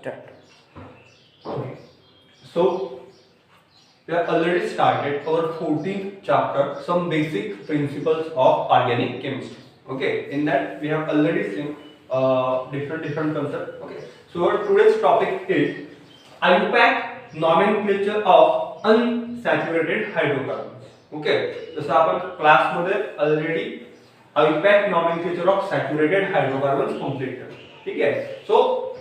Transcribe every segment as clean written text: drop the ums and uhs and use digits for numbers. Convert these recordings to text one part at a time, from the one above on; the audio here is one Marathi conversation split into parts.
Start. Okay. So we have already started our 14th chapter, some basic principles of organic chemistry. Okay, in that we have already seen different concepts. Okay, so our today's topic is unpack nomenclature of unsaturated hydrocarbons. Okay, जसं आपण क्लास मध्ये already unpack nomenclature of saturated hydrocarbons complete केलं. ठीक आहे. सो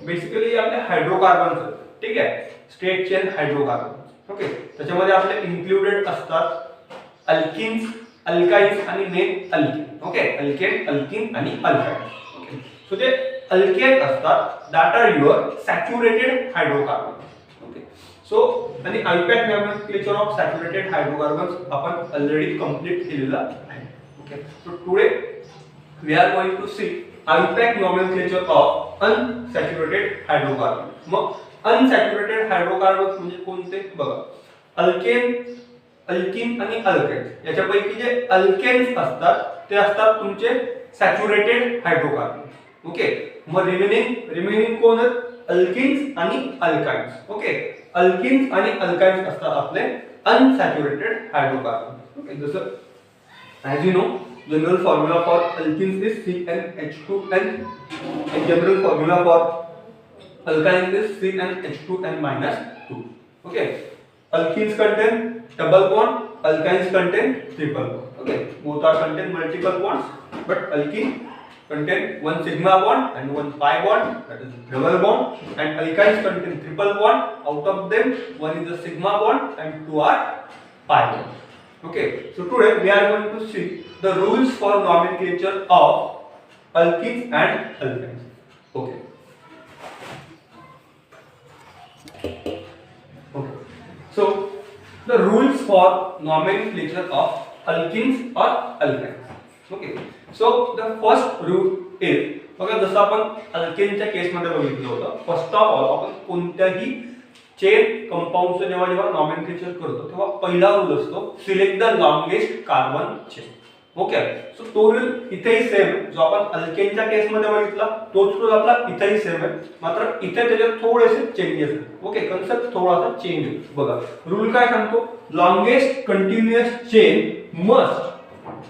बेसिकली आपले हायड्रोकार्बन्स, ठीक आहे, स्ट्रेट चेन हायड्रोकार्बन. ओके, त्याच्यामध्ये आपले इन्क्लुडेड असतात अल्किन्स, अल्काइन्स आणि main alkene. Okay, alkane, alkene आणि अल्काइन. ओके, सो जे अल्केन असतात that are your saturated hydrocarbon. Okay, so आणि अल्पॅक नॉमेनक्लेचर ऑफ सॅच्युरेटेड हायड्रोकार्बन्स आपण ऑलरेडी कंप्लीट केलेला आहे. Okay, so today we are going to see unpack nomenclature of unsaturated hydrocarbons. मग unsaturated hydrocarbons म्हणजे कोणते बघा, अल्केन, अल्किन आणि अल्काइन. याच्यापैकी जे अल्केन्स असतात ते असतात तुमचे सॅच्युरेटेड हायड्रोकार्बन. ओके, मग रिमेनिंग कोण आहेत, अल्किन्स आणि अल्काइन्स. ओके, अल्किन्स आणि अल्काइन्स असतात आपले अनसॅच्युरेटेड हायड्रोकार्बन. ओके, जसं as you know, general formula for alkenes is CnH2n and general formula for alkynes is CnH2n minus 2. Okay, alkenes contain double bond, alkynes contain triple bond. Okay, both are contain multiple bonds, but alkene contain one sigma bond and one pi bond, that is double bond, and alkynes contain triple bond. Out of them one is a sigma bond and two are pi bond. Okay, so today we are going to see the rules for nomenclature of alkenes and alkynes. Okay. Okay. So the rules for nomenclature of alkenes or alkynes. Okay. So the first rule is, बघा जसं आपण अल्केनच्या केस मध्ये बघितलं होतं, फर्स्ट ऑफ ऑल आपण कोणत्याही चेन कंपाऊंडचं जेव्हा नॉमेनक्लेचर करतो तेव्हा पहिला रूल असतो select the longest carbon chain. Okay, so तो रूल इथेही सेम, जो आपण अल्केनच्या केस मध्ये बघितला तोच रूल आपला इथेही सेम आहे, मात्र इथे त्याच्यात थोडेसे चेंजेस आहेत. ओके, कन्सेप्ट थोडासा चेंज आहे. बघा रूल काय सांगतो, longest continuous chain must,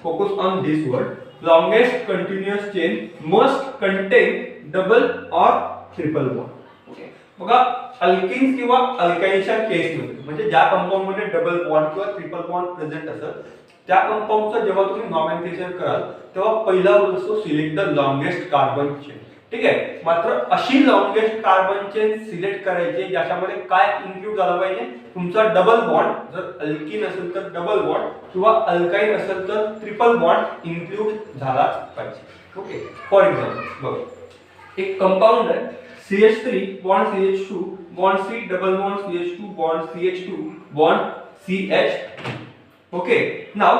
focus on this word, longest continuous chain must content double और ट्रिपल बॉन्ड. ओके, बघा अल्किन्स किंवा अल्काइनच्या केसमध्ये म्हणजे ज्या कंपाऊंड मध्ये डबल बॉन्ड किंवा ट्रिपल बॉन्ड प्रेझेंट असेल त्या कंपाऊंडचं जेव्हा तुम्ही नॉमेनक्लेचर कराल तेव्हा पहिला रूल असतो select the longest carbon chain. ठीक आहे, मात्र अशी लॉंगेस्ट कार्बन चेन सिलेक्ट करायची ज्याच्यामध्ये काय इन्क्लूड झालं पाहिजे, तुमचा डबल बॉन्ड, जर अल्किन असेल तर डबल बॉन्ड किंवा अल्काइन असेल तर ट्रिपल बॉन्ड इन्क्लूड झालाच पाहिजे. ओके, फॉर एक्झाम्पल बघा एक कंपाऊंड आहे CH3 bond CH2 bond C double bond CH2 bond CH2 bond CH. Okay, now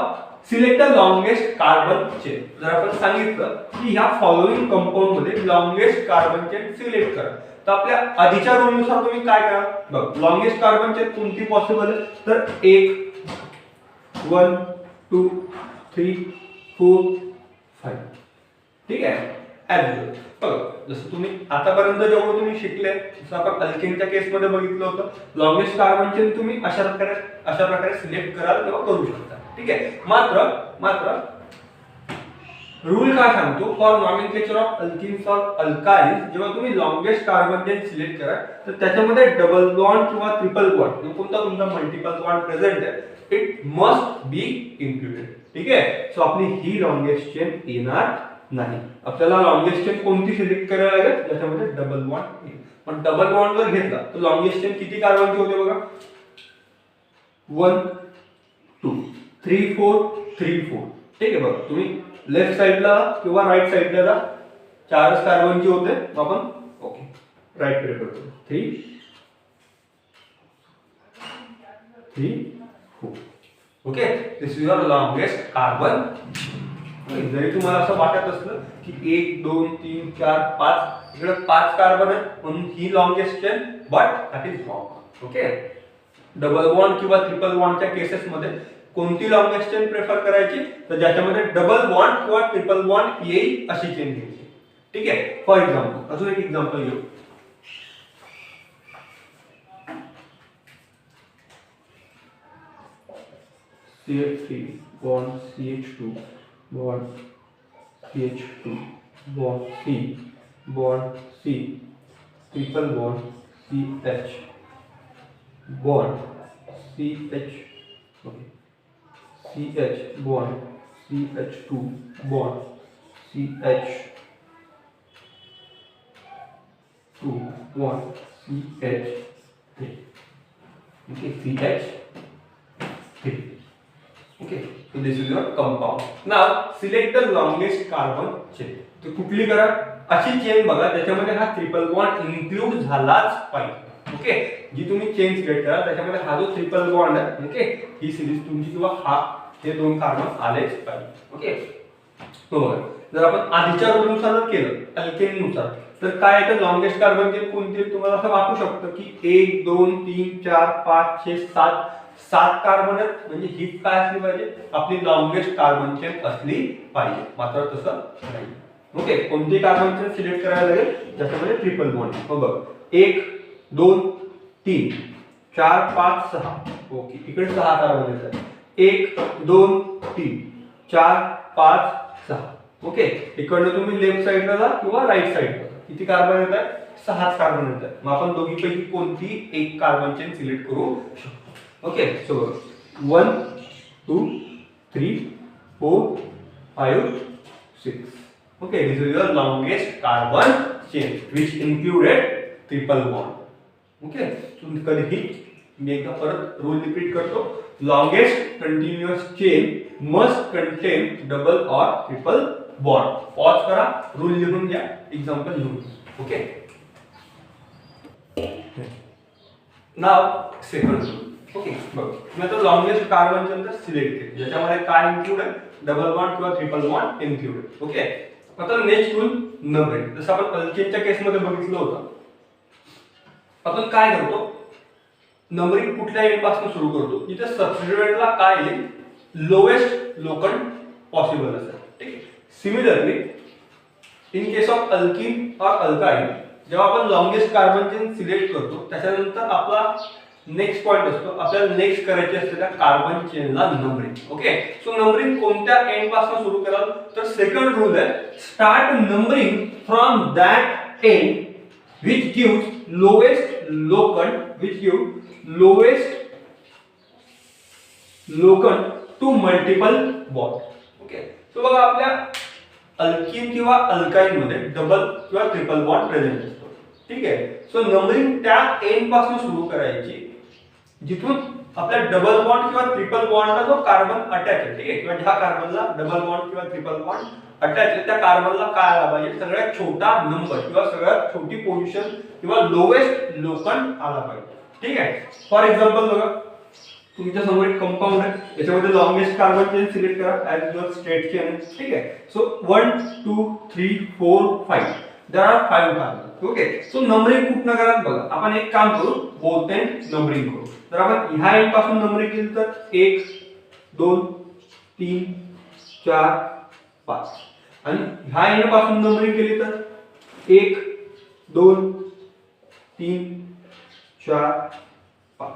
select the longest carbon chain. जर आपण सांगितलं की ह्या फॉलोइंग कंपाऊंड मध्ये लॉंगेस्ट कार्बन चेन सिलेक्ट करा, तर आपल्या आधीच्या रूल नुसार तुम्ही काय करा, बघ लॉंगेस्ट कार्बन चेन कोणती पॉसिबल आहे, तर 1 1 2 3 4 5. ठीक आहे, जसं तुम्ही आतापर्यंत जेवढं तुम्ही शिकले, जसं आपण अल्केनच्या केस मध्ये बघितलं होतं, लॉंगेस्ट कार्बन चेन तुम्ही अशा प्रकारे सिलेक्ट कराल तेव्हा करू शकता. ठीक आहे, मात्र रूल काय सांगतो, फॉर नॉमेनक्लेचर ऑफ अल्किन्स और अल्काइन्स जेव्हा तुम्ही लॉंगेस्ट कार्बन चेन सिलेक्ट करा तर त्याच्यामध्ये डबल बॉन्ड किंवा ट्रिपल बॉन्ड कोणता तुमचा मल्टिपल बॉन्ड प्रेझेंट आहे, इट मस्ट बी इन्क्लुडेड. ठीक आहे, सो आपली ही लॉंगेस्ट चेन येणार नाही. आपल्याला लॉंगेस्ट चेन कोणती सिलेक्ट करायला लागेल, ज्याच्यामध्ये डबल बॉन्ड येईल. पण डबल बॉन्ड जर घेतला तर लॉंगेस्ट चेन किती कार्बनची होते बघा, 1 2 3 4 3 4. ठीक आहे, बघा तुम्ही लेफ्ट साइडला किंवा राईट साइडला जा, 4 कार्बनची होते. आपण ओके राईट कडे करतो, 3 3 4. Okay, this is your longest carbon. जरी तुम्हाला असं वाटत असलं की 1 2 3 4 5 इकडे 5 कार्बन आहे म्हणून ही longest chain, but that is wrong. Okay, double bond किंवा ट्रिपल बॉन्डच्या केसेस मध्ये कोणती लॉंगेस्ट चेन प्रेफर करायची, तर ज्याच्यामध्ये डबल बॉन्ड किंवा ट्रिपल बॉन्ड येईल अशी चेन घ्यायची. ठीक आहे, फॉर एक्झाम्पल अजून एक एक्झाम्पल घेऊ. CH3 bond CH2 bond CH2 bond C bond C triple bond CH bond CH, okay, CH bond CH2 bond CH2 bond CH3, okay, CH3. Okay, so this is your compound. Now select the longest carbon chain. तो कुठली करा अशी चेन बघा त्याच्यामध्ये हा ट्रिपल बॉन्ड इन्क्लूड झालाच पाहिजे. ओके, जी तुम्ही चेन सिलेक्ट करा त्याच्यामध्ये हा जो ट्रिपल बॉन्ड आहे, ओके, ही सिरीज तुमची किंवा हा हे दोन कार्बन आलेच पाहिजे. ओके, तो बघा जर आपण आधीच्या रूलनुसार जर केलं अल्केन नुसार तर काय आहे, तर लॉंगेस्ट कार्बन चेन कोणती तुम्हाला असं वाटू शकतं की 1 2 3 4 5 6 7 7 कार्बन आहेत, म्हणजे हीच काय असली पाहिजे आपली लॉंगेस्ट कार्बन चेन असली पाहिजे. मात्र तसं नाही. ओके, कोणती कार्बन चेन सिलेक्ट करायला लागेल ज्याच्यामध्ये ट्रिपल बॉन्ड. हो बघ 1 2 3 4 5 6. ओके, इकडे 6 कार्बन येतात. 1 2 3 4 5 6. ओके, इकडनं तुम्ही लेफ्ट साइडला जा किंवा राईट साइडला. किती कार्बन येतात? 6 कार्बन येतात. मग आपण दोघीपैकी कोणती एक कार्बन चेन सिलेक्ट करू शकतो. Okay, so 1 2 3 4 5 6. Okay, this is your longest carbon chain which included triple bond. Okay, so कधीही मी एकदा परत रूल रिपीट करतो. Longest continuous chain must contain double or triple bond. Pause करा, रूल लिहून घ्या, एक्झाम्पल लिहून. ओके, नाव सेकंड रूल. ओके, बघ मी आता लॉंगेस्ट कार्बन चेन सिलेक्ट केले ज्याच्यामध्ये काय इन्क्लूड आहे, डबल बॉन्ड किंवा ट्रिपल बॉन्ड इन्क्लूडेड. ओके, आता नेक्स्ट रूल नंबरिंग. जसं आपण अल्केनच्या केस मध्ये बघितलं होतं, आपण काय करतो नंबरिंग कुठल्या एंड पासून सुरू करतो जिथे सबस्टिट्यूएंटला काय येईल लोएस्ट लोकंड पॉसिबल असेल. ठीक आहे, similarly in case of alkene और अल्काइन जेव्हा आपण लॉंगेस्ट कार्बन चेन सिलेक्ट करतो त्याच्यानंतर आपला नेक्स्ट पॉइंट असतो आपल्याला नेक्स्ट करायची असलेल्या कार्बन चेनला नंबरिंग. ओके, सो नंबरिंग कोणत्या एंड पासून सुरू कराल तर सेकंड रूल आहे start numbering from that end which gives lowest locant to multiple bond. Okay, so बघा आपल्या अल्किन किंवा अल्काइन मध्ये डबल किंवा ट्रिपल बॉन्ड प्रेझेंट असतो. ठीक आहे, सो नंबरिंग त्या एंड पासून सुरू करायची जिथून आपल्या डबल बॉन्ड किंवा ट्रिपल बॉन्डला जो कार्बन अटॅच आहे. ठीक आहे, किंवा ज्या कार्बनला डबल बॉन्ड किंवा ट्रिपल बॉन्ड अटॅच आहे त्या कार्बनला काय आला पाहिजे सगळ्यात छोटा नंबर किंवा सगळ्यात छोटी पोझिशन किंवा लोएस्ट लोकंड आला पाहिजे. ठीक आहे, फॉर एक्झाम्पल बघा तुमच्या समोर एक कंपाऊंड आहे याच्यामध्ये लॉंगेस्ट कार्बन चेन सिलेक्ट करा ऍज युअर स्ट्रेट चेन. ठीक आहे, so 1 2 3 4 5 there are 5 carbon. Okay, so numbering कुठनं करा बघा आपण एक काम करू बोथ एंड नंबरिंग करू. तर आपण ह्या एंड पासून नंबरिंग केली तर 1 2 3 4 5 आणि ह्या एंड पासून नंबरिंग केली तर 1 2 3 4 5.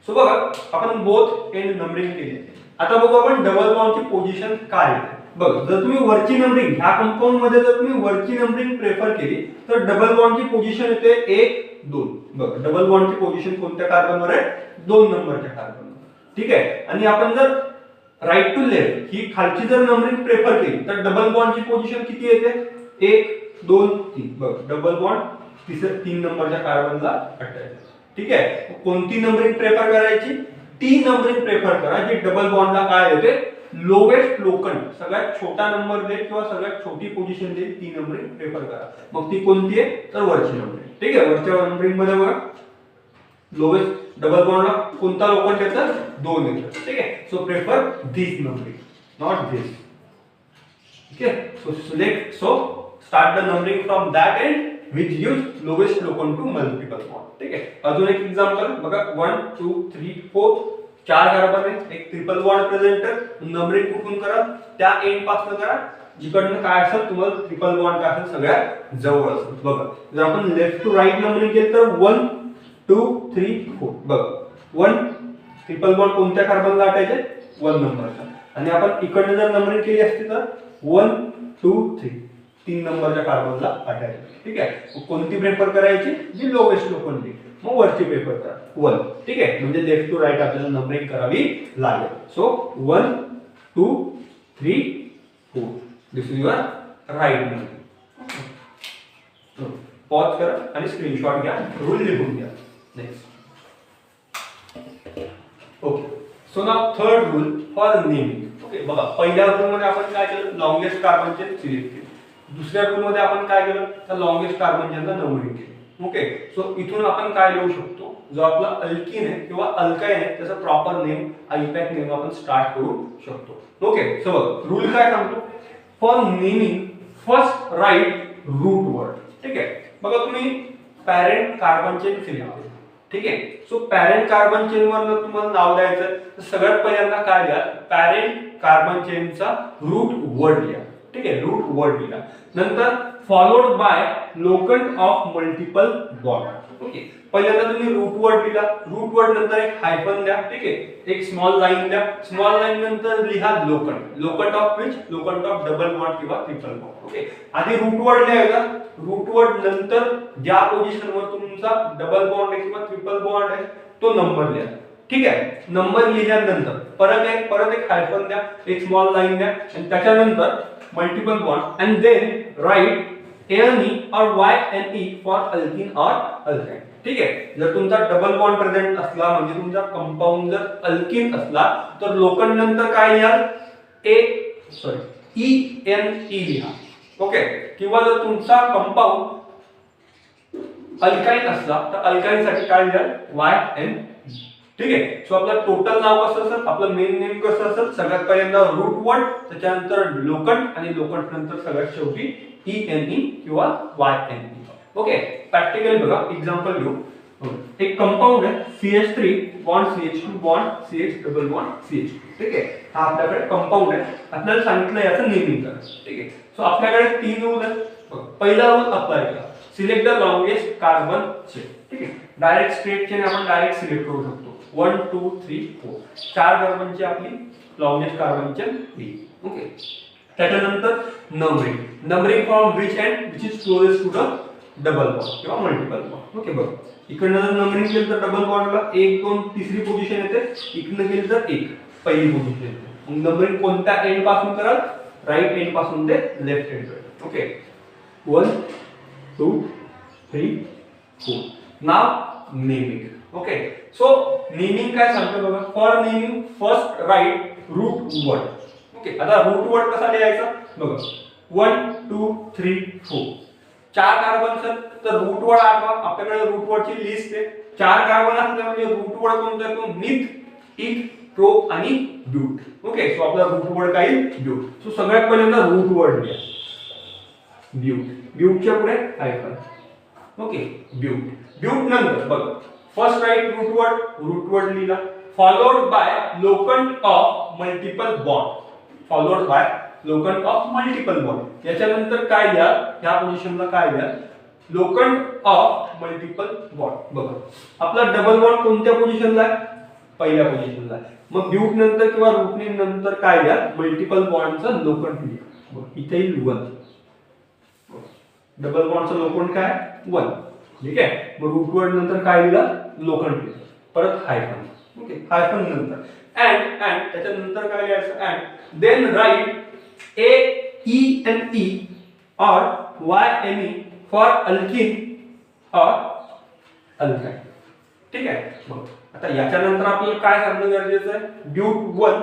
सो बघा आपण बोथ एंड नंबरिंग केली. आता बघू आपण डबल बॉन्डची पोझिशन काय आहे. बघ जर तुम्ही वरची नंबरिंग ह्या कंपाऊंड मध्ये जर तुम्ही वरची नंबरिंग प्रेफर केली तर डबल बॉन्डची पोझिशन येते 1 2. बघ डबल बॉन्डची पोझिशन कोणत्या कार्बनवर आहे 2 नंबरच्या कार्बनवर. ठीक आहे, आणि आपण जर राईट टू लेफ्ट ही खालची जर नंबरिंग प्रेफर केली तर डबल बॉन्डची पोझिशन किती येते 1 2 3. बघ डबल बॉन्ड 3 नंबरच्या कार्बनला अटॅच. ठीक आहे, कोणती नंबरिंग प्रेफर करायची टी नंबरिंग प्रेफर करा जी डबल बॉन्डला काय येते लोएस्ट लोकंड सगळ्यात छोटा नंबर देईल किंवा सगळ्यात छोटी पोझिशन देईल ती नंबरिंग प्रेफर करा. मग ती कोणती आहे तर वरची नंबरिंग. ठीक आहे, वरच्या नंबरिंग मध्ये बघा लोएस्ट डबल बॉन्डला कोणता लोकंड येतं 2 येतं. ठीक आहे, so prefer this numbering not this. Okay, so select so start the numbering from that end which gives lowest locant to multiple bond. ठीक आहे, अजून एक एक्झाम्पल बघा 1 2 3 4 4 कार्बन आहे एक ट्रिपल बॉन्ड प्रेझेंट आहे. नंबरिंग कुठून करा त्या एंड पासून करा जिकडनं काय असेल तुम्हाला ट्रिपल बॉन्ड काय असेल सगळ्यात जवळ असेल. बघा जर आपण लेफ्ट टू राईट नंबरिंग केलं तर 1 2 3 4. बघा 1 ट्रिपल बॉन्ड कोणत्या कार्बनला अटॅच आहे? 1 नंबरचा. आणि आपण इकडनं जर नंबरिंग केली असती तर 1 2 3 3 नंबरच्या कार्बनला अटॅच. ठीक आहे. कोणती प्रेफर करायची? जी लोवेस्ट लोखंडी. मग वरची प्रेफर करा 1. ठीक आहे. म्हणजे लेफ्ट टू राईट आपल्याला नंबरिंग करावी लागेल. So 1 2 3 4 this is your right numbering. Pause करा आणि स्क्रीनशॉट घ्या, रूल लिहून घ्या. Next. Okay. So now third rule for naming. Okay, बघा पहिल्या रूल मध्ये आपण काय केलं? लॉंगेस्ट कार्बन चेन सिलेक्ट केले. दुसऱ्या रूल मध्ये आपण काय केलं? तर लॉंगेस्ट कार्बन चेनला नंबरिंग केली. ओके. सो इथून आपण काय लिहू शकतो? जो आपला अल्किन आहे किंवा अल्काइन आहे त्याचा प्रॉपर नेम आयपॅक नेम आपण स्टार्ट करू शकतो. ओके. सो रूल काय सांगतो? For naming first right root word. ठीक आहे. बघा तुम्ही पॅरेंट कार्बन चेन सिलेक्ट केली. ठीक आहे. सो पॅरेंट कार्बन चेन वरनं तुम्हाला नाव द्यायचं तर सगळ्यात पहिल्यांदा काय द्या? पॅरेंट कार्बन चेनचा रूट वर्ड लिहा. ठीक आहे. रूट वर्ड लिहा. नंतर followed by locant of multiple bond. Okay. पहिल्यांदा तुम्ही रूट वर्ड लिहा. रूट वर्ड नंतर एक हायफन द्या. ठीक आहे. एक स्मॉल लाईन द्या. स्मॉल लाईन नंतर लिहा locant. Locant of which? Locant of double bond किंवा ट्रिपल बॉन्ड. ओके. आधी रूट वर्ड लिहायचा. रूट वर्ड नंतर ज्या पोझिशनवर तुमचा डबल बॉन्ड आहे किंवा ट्रिपल बॉन्ड आहे तो नंबर लिहा. ठीक आहे. नंबर लिहिल्यानंतर परत एक हायफन द्या, एक स्मॉल लाईन द्या आणि त्याच्यानंतर multiple bond and then write ANE or YNE for alkene और अल्काइन. ठीक आहे. जर तुमचा डबल बॉन्ड प्रेझेंट असला म्हणजे तुमचा कंपाऊंड जर अल्किन असला तर लोकंड नंतर काय लिहाल? ENE लिहा. ओके. किंवा जर तुमचा कंपाऊंड अल्काइन असला तर अल्काइन साठी काय लिहाल? YNE. ठीक आहे. सो आपलं टोटल नाव कसं असेल? आपलं मेन नेम कसं असेल? सगळ्यात पहिल्यांदा रूट वर्ड, त्याच्यानंतर लोकंड आणि लोकंड नंतर सगळ्यात शेवटी ENE किंवा YNE. ओके. प्रॅक्टिकली बघा, एक्झाम्पल घेऊ. एक कंपाऊंड आहे CH3 bond CH2 bond CH double bond CH2. ठीक आहे. हा आपल्याकडे कंपाऊंड आहे. आपल्याला सांगितलं याचं नेमिंग करा. ठीक आहे. सो आपल्याकडे 3 रूल आहेत. पहिला रूल अप्लाय करा. Select the longest carbon chain. ठीक आहे. डायरेक्ट स्ट्रेट चेन आपण डायरेक्ट सिलेक्ट करू शकतो. 1 2 3 4 4 कार्बनची आपली लॉंगेस्ट कार्बन चेन ही. ओके. त्याच्यानंतर numbering from which end which is closest to the double bond किंवा मल्टिपल बॉन्ड. ओके. बघ इकडनं जर नंबरिंग केलं तर डबल बॉन्डला 1 2 तिसरी पोझिशन येते. इकडनं केलं तर 1 पहिली पोझिशन येते. मग नंबरिंग कोणत्या एंड पासून कराल? राईट एंड पासून ते लेफ्ट एंड पर्यंत. ओके. 1 2 3 4. नाव नेमिंग. ओके. सो नेमिंग काय सांगतो बघा? For naming first right root word. Okay. आता रूट वर्ड कसा लिहायचा? बघा 1 2 3 4 4 कार्बन सर तर रूट वर्ड आठवा. आपल्याकडे रूट वर्डची लिस्ट आहे. 4 कार्बन असल्या म्हणजे रूट वर्ड कोणता येतो? मिथ, इक, प्रो आणि ब्यूट. ओके. सो आपला रूट वर्ड काय येईल? ब्यूट. सो सगळ्यात पहिल्यांदा रूट वर्ड लिहा. ब्यूट. ब्यूटच्या पुढे हायफन. ओके. ब्यूट नंतर बघा फर्स्ट राईट रूट वर्ड लिहिला. Followed by locant of multiple bond. Followed by locant of multiple bond. याच्यानंतर काय द्या? ह्या पोझिशनला काय द्या? Locant of multiple bond. बघा आपला डबल बॉन्ड कोणत्या पोझिशनला आहे? पहिल्या पोझिशनला आहे. मग ब्यूट नंतर किंवा रूट नेम नंतर काय द्या? मल्टिपल बॉन्डचं लोकंड लिहा. इथे येईल 1. डबल बॉन्डचं लोकंड काय? 1. ठीक आहे. मग रूट वर्ड नंतर काय लिहिला? लोकंड लिहिलं. परत हायफन. ओके. हायफन नंतर अँड त्याच्यानंतर काय लिहायचं? And then write AENE or YNE for alkene और अल्काइन. ठीक आहे. मग आता याच्यानंतर आपल्याला काय सांगणं गरजेचं आहे? ब्यूट 1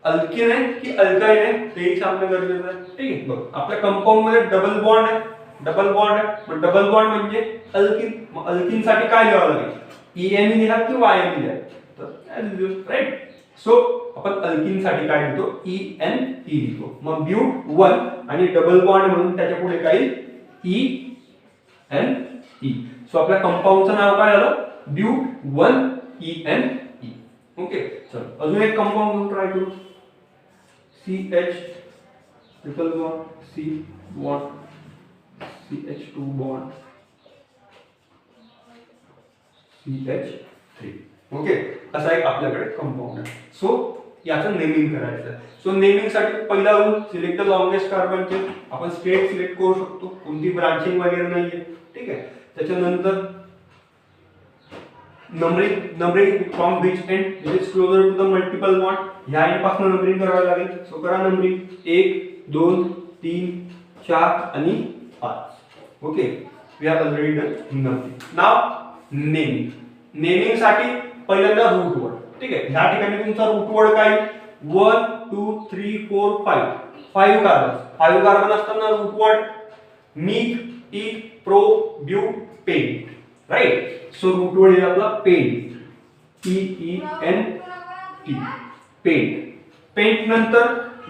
अल्किन आहे की अल्काइन आहे तेही सांगणं गरजेचं आहे. ठीक आहे. बघ आपल्या कंपाऊंड मध्ये डबल बॉन्ड आहे. मग डबल बॉन्ड म्हणजे अल्किन. मग अल्किन साठी काय लिहावं लागेल? ENE लिहा की YNE लिहा? तर राईट. सो आपण अल्किन साठी काय लिहितो? ENE लिहितो. मग ब्यूट 1 आणि डबल बॉन्ड म्हणून त्याच्या पुढे काय येईल? ENE. सो आपल्या कंपाऊंडचं नाव काय झालं? But 1 ENE. ओके. चल अजून एक कंपाऊंड घेऊन ट्राय करू. CH triple bond C bond CH2 bond CH3. Okay, असा एक आपल्याकडे कंपाऊंड आहे. सो याचं नेमिंग करायचं. सो नेमिंग साठी पहिला rule, select the longest carbon chain. आपण स्ट्रेट सिलेक्ट करू शकतो, कोणती ब्रांचिंग वगैरे नाहीये. ठीक आहे. त्याच्यानंतर numbering from which end which is closer to the multiple bond. ह्या एंड पासून नंबरिंग करावं लागेल. सो करा नंबरिंग 1 2 3 4 आणि 5. Okay, we have already done numbering. नाव नेमिंग. नेमिंग साठी पहिल्यांदा रूट वर्ड. ठीक आहे. ह्या ठिकाणी तुमचा रूट वर्ड काय, 1 2 3 4 5 5 कार्बन. 5 कार्बन असताना रूट वर्ड मिक, इक, prop, but, pent. Right. So root word is आपला पेंट. PENT. पेंट. पेंट नंतर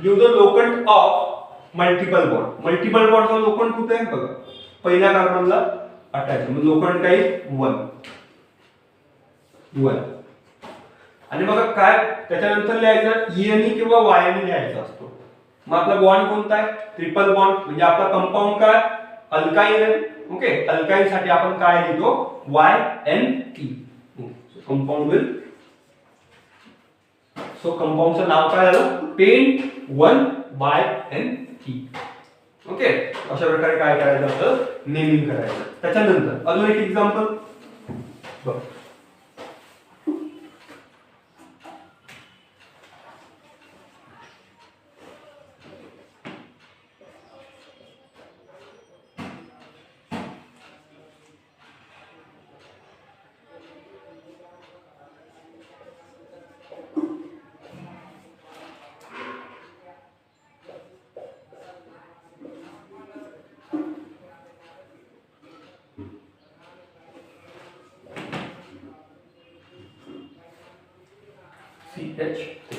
give the locant of multiple bond. Multiple बॉन्डचा लोकंट कुठे आहे बघा, पहिल्या कार्बनला अटॅच. मग लोकंट काय 1 आणि बघा काय त्याच्यानंतर लिहायचं ENE किंवा YNE लिहायचा असतो. मग आपला बॉन्ड कोणता आहे, ट्रिपल बॉन्ड. म्हणजे आपला कंपाऊंड काय, अल्काइन आहे. ओके, अल्काइन साठी आपण काय लिहितो, YNE. कंपाऊंड विल, सो कंपाऊंडचं नाव काय झालं, पेंट 1YNE. ओके, अशा प्रकारे काय करायचं असतं, नेमिंग करायचं. त्याच्यानंतर अजून एक एक्झाम्पल बघ. CH3.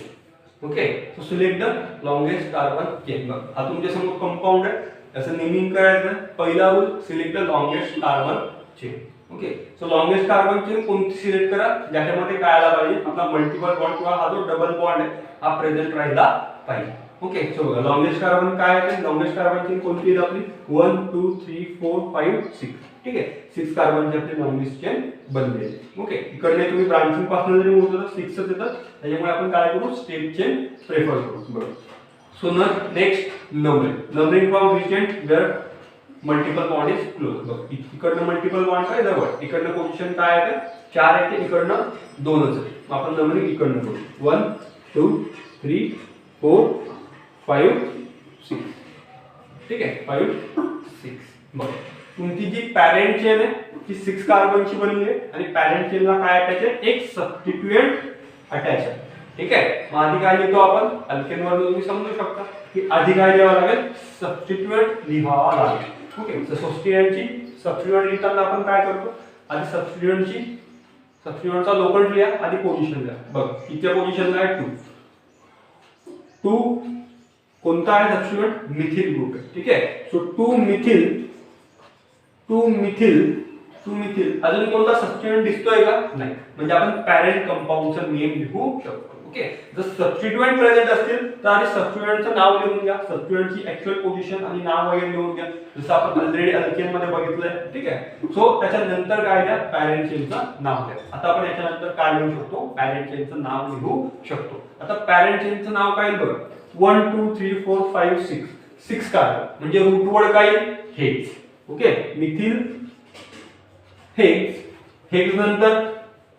Okay, so select the longest carbon chain. हा तुमच्या समोर कंपाऊंड आहे, त्याचं नेमिंग करायचं. पहिला rule, select the longest carbon chain. Okay, so longest carbon chain कोणती सिलेक्ट करा, ज्याच्यामध्ये काय आला पाहिजे, आपला मल्टिपल बॉन्ड किंवा हा जो डबल बॉन्ड आहे हा प्रेझेंट राहिला पाहिजे. ओके, सो बघा लॉंगेस्ट कार्बन काय आहे, लॉंगेस्ट कार्बन चेन कोणती आहे आपली, 1 2 3 4 5 6. ठीक आहे, 6 कार्बनची आपली लॉंगेस्ट चेन बनली आहे. ओके, इकडे तुम्ही ब्रांचिंग पासून जरी मोजलं तर 6च येतात. त्याच्यामुळे आपण काय करू, स्टेप चेन प्रेफर करू. बरोबर. So next numbering from which end where multiple bond is close. बघ इकडनं मल्टिपल बॉन्ड काय जवळ, इकडनं पोझिशन काय आहे, 4 आहे ते, इकडनं 2च आहे. मग आपण नंबरिंग इकडनं करू, 1 2 3 4 5 6. ठीक आहे, 5 6. बघ तुमची जी पॅरेंट चेन आहे ती 6 कार्बनची बनली आहे आणि पॅरेंट चेनला काय अटॅच आहे, एक सबस्टिट्यूएंट अटॅच आहे. ठीक आहे, मग आधी काय लिहितो आपण, अल्केन वर तुम्ही समजू शकता की आधी काय लिहावं लागेल, सबस्टिट्यूएंट लिहावा लागेल. ओके, सबस्टिट्यूएंट लिहिताना आपण काय करतो, आधी सबस्टिट्यूएंटचा लोकंट लिहा, आधी पोझिशन लिहा. बघ इथे पोझिशनला आहे 2 कोणता आहे सबस्टिट्यूएंट, मिथिल ग्रुप आहे. ठीक आहे, सो 2 मिथिल अजून कोणता सबस्टिट्यूएंट दिसतोय का, नाही. म्हणजे आपण पॅरेंट कंपाऊंडचं नेम लिहू शकतो. ओके, जर सबस्टिट्यूएंट प्रेझेंट असतील तर आधी सबस्टिट्यूएंटचं नाव लिहून घ्या, सबस्टिट्यूएंटची ऍक्च्युअल पोझिशन आणि नाव वगैरे लिहून घ्या, जसं आपण ऑलरेडी अल्केन मध्ये बघितलंय. ठीक आहे, सो त्याच्यानंतर काय द्या, पॅरेंट चेनचं नाव द्या. आता आपण याच्यानंतर काय लिहू शकतो, पॅरेंट चेनचं नाव लिहू शकतो. आता पॅरेंट चेनचं नाव काय बघ, 1 2 3 4 5 6 6 कार्बन. म्हणजे रूट वर्ड काय, हेक्स. ओके, मिथिल हेक्स नंतर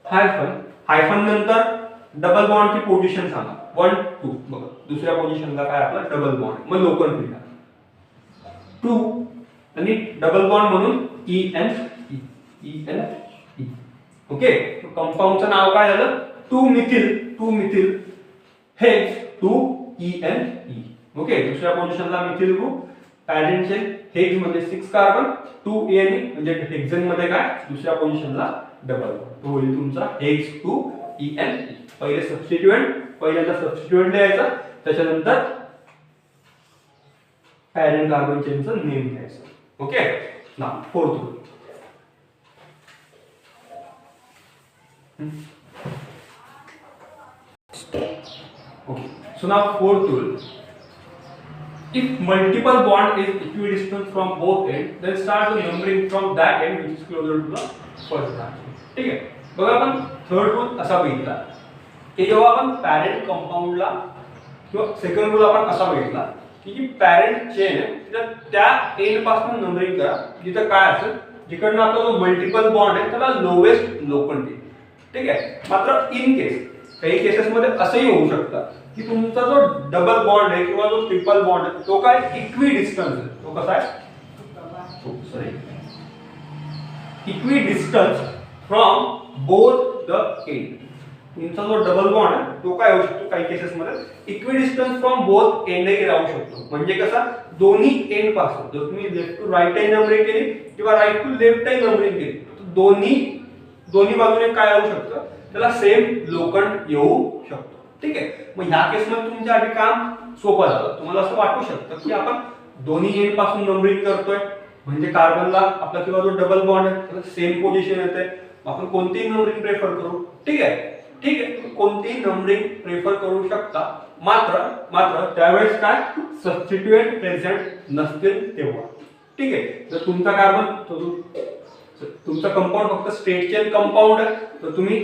हायफन नंतर डबल बॉन्डची पोझिशन सांगा, 1 2. बघा दुसऱ्या पोझिशनला काय आपला डबल बॉन्ड, मग लोकंट लिहा 2 आणि डबल बॉन्ड म्हणून ENE. ओके, कंपाऊंडचं नाव काय झालं, 2 मिथिल हेक्स 2ENE. ओके, दुसऱ्या पोझिशनला methyl group, parent chain hex मध्ये 6 कार्बन 2ENE म्हणजे हेक्सेन मध्ये काय, दुसऱ्या पोझिशनला डबल बॉन्ड. तो होईल तुमचा हेक्स 2ENE. पहिल्यांदा सबस्टिट्यूएंट लिहायचा, त्याच्यानंतर पॅरेंट कार्बन चेनचं नेम लिहायचं. ओके, नाव fourth rule. Okay, so now fourth rule. If multiple bond is equidistant from both ends, then start the numbering from that end which is closer to the first branch. ठीक है, बघा आपण थर्ड रूल असा बघितला की जेव्हा आपण पॅरेंट कंपाऊंडला किंवा सेकंड रूल आपण असा बघितला की जी पॅरेंट चेन आहे तिथं त्या एंड पासून नंबरिंग करा जिथं काय असेल जिकडनं आपला जो मल्टिपल बॉन्ड आहे त्याला लोवेस्ट लोकंड देईल. ठीक आहे. मात्र इन केस काही केसेसमध्ये असंही होऊ शकतं की तुमचा जो डबल बॉन्ड आहे किंवा जो ट्रिपल बॉन्ड आहे तो काय इक्वी डिस्टन्स आहे. तो कसा आहे equi distance from both the end. तुमचा जो डबल बॉन्ड आहे तो काय होऊ शकतो काही केसेसमध्ये इक्वी डिस्टन्स फ्रॉम बोथ एंडही राहू शकतो. म्हणजे कसा दोन्ही एंड पासून जर तुम्ही लेफ्ट टू राईट ही नंबरिंग केली किंवा राईट टू लेफ्ट ही नंबरिंग केली तर दोन्ही बाजूने काय होऊ शकतं त्याला सेम लोखंड येऊ शकतो. ठीक आहे. मग ह्या केसमध्ये तुमच्यासाठी काम सोपं झालं. तुम्हाला असं वाटू शकतं की आपण दोन्ही एंड पासून नंबरिंग करतोय म्हणजे कार्बनला आपला किंवा जो डबल बॉन्ड आहे त्याला सेम पोझिशन येते. आपण कोणतीही नंबरिंग प्रेफर करू. ठीक आहे. तुम्ही कोणतीही नंबरिंग प्रेफर करू शकता. मात्र त्यावेळेस काय सबस्टिट्यूएंट प्रेझेंट नसतील तेव्हा. ठीक आहे. जर तुमचा कार्बन तुमचा कंपाऊंड फक्त स्ट्रेट चेन कंपाऊंड आहे तर तुम्ही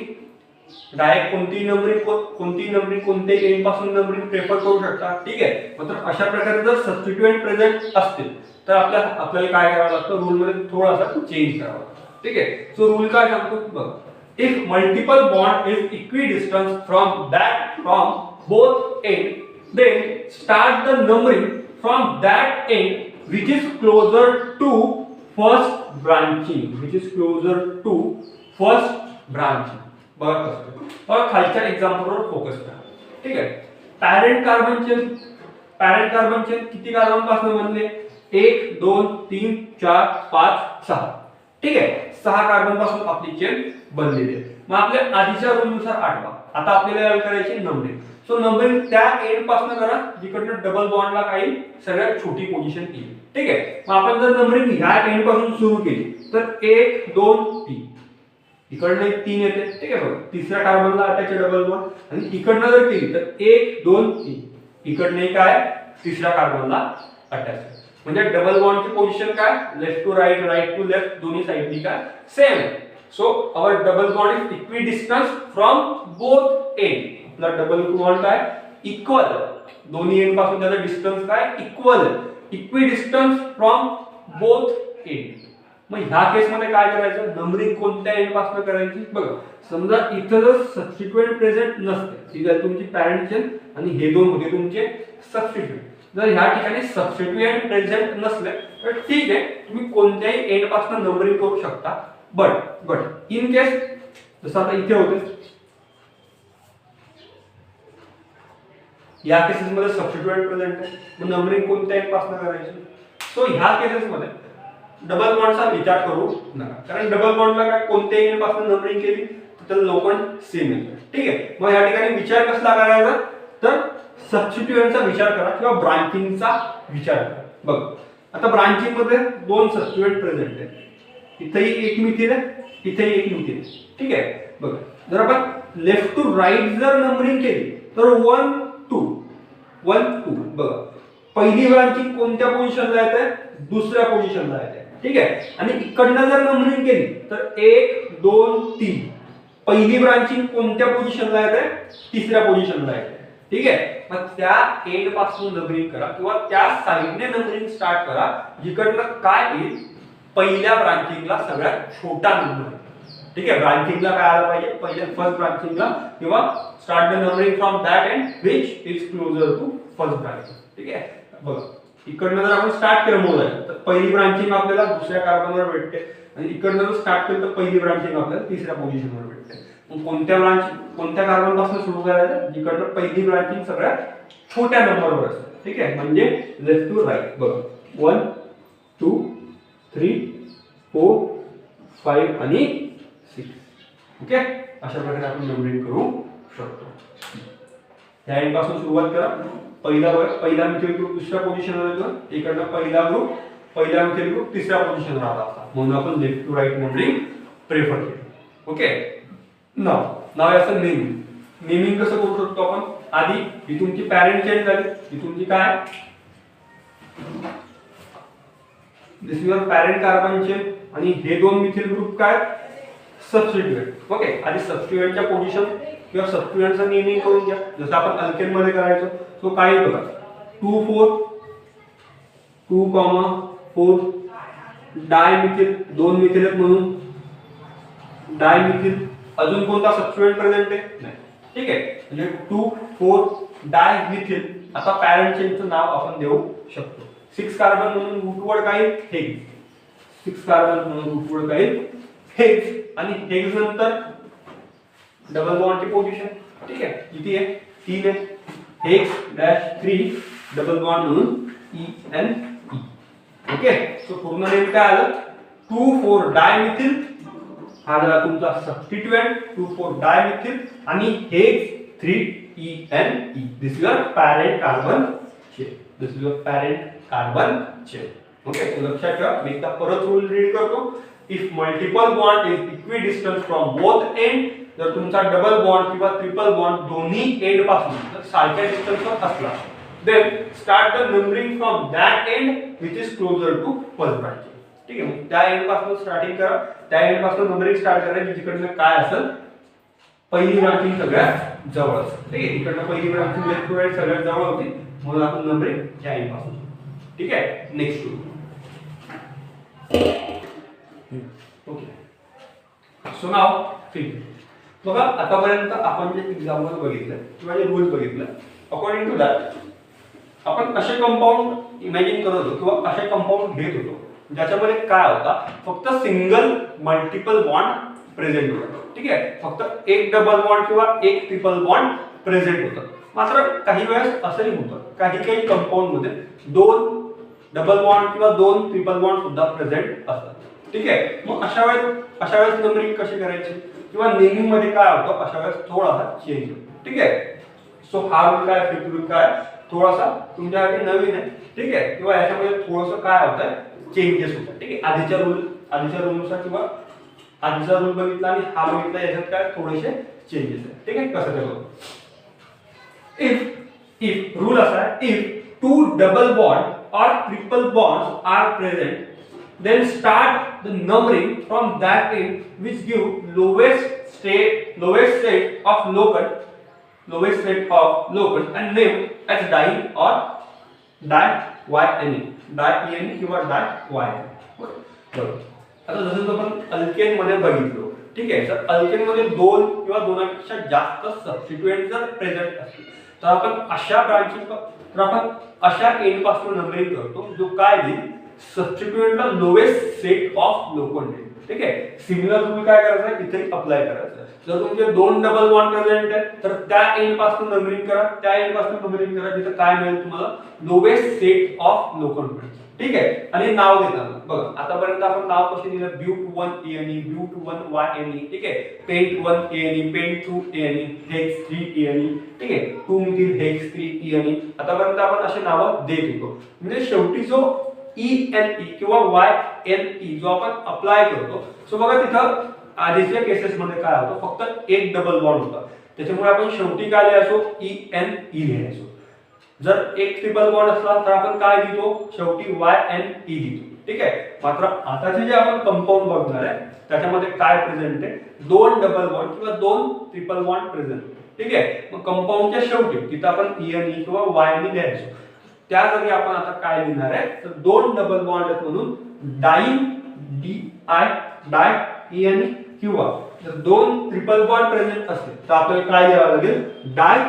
डायरेक्ट कोणतीही नंबरिंग कोणत्याही एंड पासून नंबरिंग प्रेफर करू शकता. ठीक आहे. मात्र अशा प्रकारे जर सबस्टिट्यूएंट प्रेझेंट असतील तर आपल्याला काय करावं लागतं रूल मध्ये थोडासा चेंज करावा. ठीक आहे. सो रूल काय सांगतो बघा if multiple bond is equidistant from both end then start the numbering from that end which is closer to first branching बघा कसं बघा खालच्या एक्झाम्पल वर फोकस करा. ठीक आहे. पॅरेंट कार्बन चेन किती कार्बन पासून बनले 1 2 3 4 5 6. ठीक आहे. 6 कार्बन पासून आपली चेन बनलेली आहे. मग आपल्या आधीच्या रूल नुसार आठवा. आता आपल्याला करायची नंबरिंग. सो नंबरिंग त्या एंड पासून करा जिकडनं डबल बॉन्डला काही सगळ्यात छोटी पोझिशन येईल. ठीक आहे. मग आपण जर नंबरिंग ह्या एंड पासून सुरू केली तर 1 2 3 इकडनं 3 येते. ठीक आहे. बघा तिसऱ्या कार्बनला अटॅच डबल बॉन्ड आणि इकडनं जर केली तर 1 2 3 इकडनं काय तिसऱ्या कार्बनला अटॅच. म्हणजे डबल बॉन्डची पोझिशन काय left to right to left दोन्ही साइडनी काय same. So our double bond is equidistance from both end. आपला डबल बॉन्ड काय इक्वल दोन्ही एंड पासून त्याचा डिस्टन्स काय इक्विडिस्टन्स फ्रॉम बोथ एंड. मग ह्या केस मध्ये काय करायचं नंबरिंग कोणत्या एंड पासून करायची बघा. समजा इथं जर सबस्टिट्यूएंट प्रेझेंट नसते ही जर तुमची पॅरेंट चेन आणि हे दोन होते तुमचे सबस्टिट्यूएंट. जर ह्या ठिकाणी सबस्टिट्यूएंट प्रेझेंट नसले तर ठीक आहे तुम्ही कोणत्याही एंड पासून नंबरिंग करू शकता. बट इन केस जसं आता इथे होते या केसेस मध्ये सबस्टिट्यूएंट प्रेझेंट आहे मग नंबरिंग कोणत्या एंड पासून करायची. सो ह्या केसेस मध्ये डबल बॉन्डचा विचार करू नका कारण डबल बॉन्डला काय कोणत्याही एंड पासून नंबरिंग केली तर लोखंड सेम येतं. ठीक आहे. मग या ठिकाणी विचार कसला करायचा तर सबस्टिट्यूएंटचा विचार करा किंवा ब्रांचिंगचा विचार करा. बघ आता ब्रांचिंग मध्ये दोन सबस्टिट्यूएंट प्रेझेंट आहेत. इथेही एक मिथिल आहे इथेही एक मिथिल आहे. ठीक आहे. बघ जर आपण लेफ्ट टू राईट जर नंबरिंग केली तर 1 2 बघा पहिली ब्रांचिंग कोणत्या पोझिशनला येते दुसऱ्या पोझिशनला येते. ठीक आहे. आणि इकडनं जर नंबरिंग केली तर 1 2 3 पहिली ब्रांचिंग कोणत्या पोझिशनला येते तिसऱ्या पोझिशनला येते. ठीक आहे. मग त्या एंड पासून नंबरिंग करा किंवा त्या साइडने नंबरिंग स्टार्ट करा जिकडनं काय येईल पहिल्या ब्रांचिंगला सगळ्यात छोटा नंबर. ठीक आहे. ब्रांचिंगला काय आलं पाहिजे पहिल्या फर्स्ट ब्रांचिंगला किंवा start the numbering from that end which is closer to first branching. ठीक आहे. बघा इकडनं जर आपण स्टार्ट केलं मोजायला तर पहिली ब्रांचिंग आपल्याला दुसऱ्या कार्बनवर भेटते आणि इकडनं जर स्टार्ट केलं तर पहिली ब्रांचिंग आपल्याला तिसऱ्या पोझिशनवर भेटते. मग कोणत्या कार्बन पासून सुरू करायचं जिकडनं पहिली ब्रांचिंग सगळ्यात छोट्या नंबरवर असते. ठीक आहे. म्हणजे लेफ्ट टू राईट. बघा 1 2 3 4 5 आणि 6. ओके. अशा प्रकारे आपण नंबरिंग करू शकतो. त्या एंड पासून सुरुवात करा. पहिला मिथिल ग्रुप दुसऱ्या पोझिशनवर येतो इकडनं पहिला मिथिल ग्रुप तिसऱ्या पोझिशनवर आला असता म्हणून आपण left to right numbering prefer केलं. ओके. नाव याचं नेमिंग कसं करू शकतो आपण आधी ही तुमची पॅरेंट चेन झाली ही तुमची काय दिस युअर पॅरेंट कार्बन चेन आणि हे दोन मिथिल ग्रुप काय सबस्टिट्यूएंट. ओके, आधी सबस्टिट्यूएंटच्या पोझिशन किंवा सबस्टिट्यूएंटचं नेमिंग करून घ्या, जसं आपण अल्केन मध्ये करायचो. सो काय बघा, 2 4 2,4 डायमिथिल, 2 मिथिल आहेत म्हणून डायमिथिल. अजून कोणता सबस्टिट्यूएंट प्रेझेंट आहे? नाही. ठीक आहे, म्हणजे 2 4 डायमिथिल. आता पॅरेंट चेनचं नाव आपण देऊ शकतो. 6 कार्बन म्हणून रूटवर्ड काय? हेक्स. 6 कार्बन म्हणून रूटवर्ड काय? हेक्स. आणि हेक्स नंतर डबल बॉन्डची पोझिशन. ठीक आहे, किती आहे? 3 आहे. हेक्स डॅश 3 डबल बॉन्ड म्हणून ENE. ओके, सो पूर्ण नेम काय आलं? 2 4 डायमिथिल हा झाला तुमचा सबस्टिट्यूएंट. 2 4 डायमिथिल आणि hex 3ENE. This is your parent carbon chain. This is your parent carbon chain. Okay, तो लक्षात ठेवा. मी एकदा परत रूल रीड करतो. If multiple bond is equidistance from both end, जर तुमचा डबल बॉन्ड किंवा ट्रिपल बॉन्ड दोन्ही एंड पासून जर सारख्या डिस्टन्सवर असला, then start the numbering from that end which is closer to first branch. ठीक आहे, मग त्या एंड पासून स्टार्टिंग करा. त्या एंड पासून नंबरिंग स्टार्ट करायची जिकडनं काय असेल पहिली ब्रांचिंग सगळ्यात जवळ असेल. ठीक आहे, इकडनं पहिली ब्रांचिंग लेफ्ट टू राईट सगळ्यात जवळ होती म्हणून आपण नंबरिंग त्या एंड पासून. ठीक आहे, नेक्स्ट टू. ओके, सो नाव ठीक. बघा, आतापर्यंत आपण जे एक्झाम्पल बघितलं किंवा जे रूल्स बघितलं, अकॉर्डिंग टू दॅट आपण असे कंपाऊंड इमॅजिन करत होतो किंवा असे कंपाऊंड घेत होतो ज्याच्यामध्ये काय होता, फक्त सिंगल मल्टिपल बॉन्ड प्रेझेंट होता. ठीक आहे, फक्त एक डबल बॉन्ड किंवा एक ट्रिपल बॉन्ड प्रेझेंट होतं. मात्र काही वेळेस असंही होतं, काही कंपाऊंड मध्ये 2 डबल बॉन्ड किंवा 2 ट्रिपल बॉन्ड सुद्धा प्रेझेंट असतात. ठीक आहे, मग अशा वेळेस नंबरिंग कशी करायची किंवा नेमिंग मध्ये काय होतं, अशा वेळेस थोडासा चेंज होतो. ठीक आहे, सो हा रूल काय, फिफ्थ रूल काय, थोडासा तुमच्यासाठी नवीन आहे. ठीक आहे, किंवा याच्यामध्ये थोडंसं काय होतंय, चेंजेस होतात. ठीक आहे, आधीच्या रूलनुसार किंवा आधीचा रूल बघितला आणि हा बघितला, याच्यात काय थोडेसे चेंजेस आहेत. ठीक आहे, कसं ते बघू. इफ रूल असा आहे, इफ 2 डबल बॉन्ड और triple bonds are present, then start the numbering from that end which give lowest state of locant and name as diene or diene किंवा diene. बरोबर. आता जसं आपण अल्केन मध्ये बघितलो. ठीक आहे, तर अल्केन मध्ये 2 किंवा 2 पेक्षा जास्त सबस्टिट्यूएंट जर प्रेझेंट असतील तर आपण अशा एंड पासून नंबरिंग करतो जो काय देईल, सबस्टिट्यूएंटला लोएस्ट सेट ऑफ लोकंट. ठीक आहे, सिमिलर रूल काय करायचं, इथे अप्लाय करायचं. जर तुमचे 2 डबल बॉन्ड प्रेझेंट आहे तर त्या एंड पासून नंबरिंग करा, त्या एंड पासून नंबरिंग करा, तिथे काय मिळेल तुम्हाला, लोएस्ट सेट ऑफ लोकंट मिळेल. ठीक आहे, आणि नाव देताना बघा, आतापर्यंत आपण नाव कसे दिलं, ब्यूट 1 ENE, ब्यूट 1 YNE. ठीक आहे, pent 1 ENE, pent 2 ENE, hex 3 ENE. ठीक आहे, 2 मिथिल हेक्स 3 ENE. आतापर्यंत आपण असे नावं देत होतो. म्हणजे शेवटी जो ENE किंवा YNE जो आपण अप्लाय करतो, सो बघा तिथं आधीच्या केसेस मध्ये काय होतं, फक्त एक डबल बॉन्ड होता, त्याच्यामुळे आपण शेवटी काय लिहायचो, ENE लिहायचो. जर एक ट्रिपल बॉन्ड असला तर आपण काय लिहितो, शेवटी YNE लिहितो. ठीक आहे, मात्र आताचे जे आपण कंपाऊंड बघणार आहे त्याच्यामध्ये काय प्रेझेंट आहे, 2 डबल बॉन्ड किंवा 2 ट्रिपल बॉन्ड प्रेझेंट. ठीक आहे, मग कंपाऊंडच्या शेवटी तिथं आपण ENE किंवा YNE लिहायचो. त्या जागी आपण आता काय लिहिणार आहे, तर 2 डबल बॉन्ड आहेत म्हणून डाईन ENE, किंवा जर 2 ट्रिपल बॉन्ड प्रेझेंट असतील तर आपल्याला काय लिहावं लागेल, डाय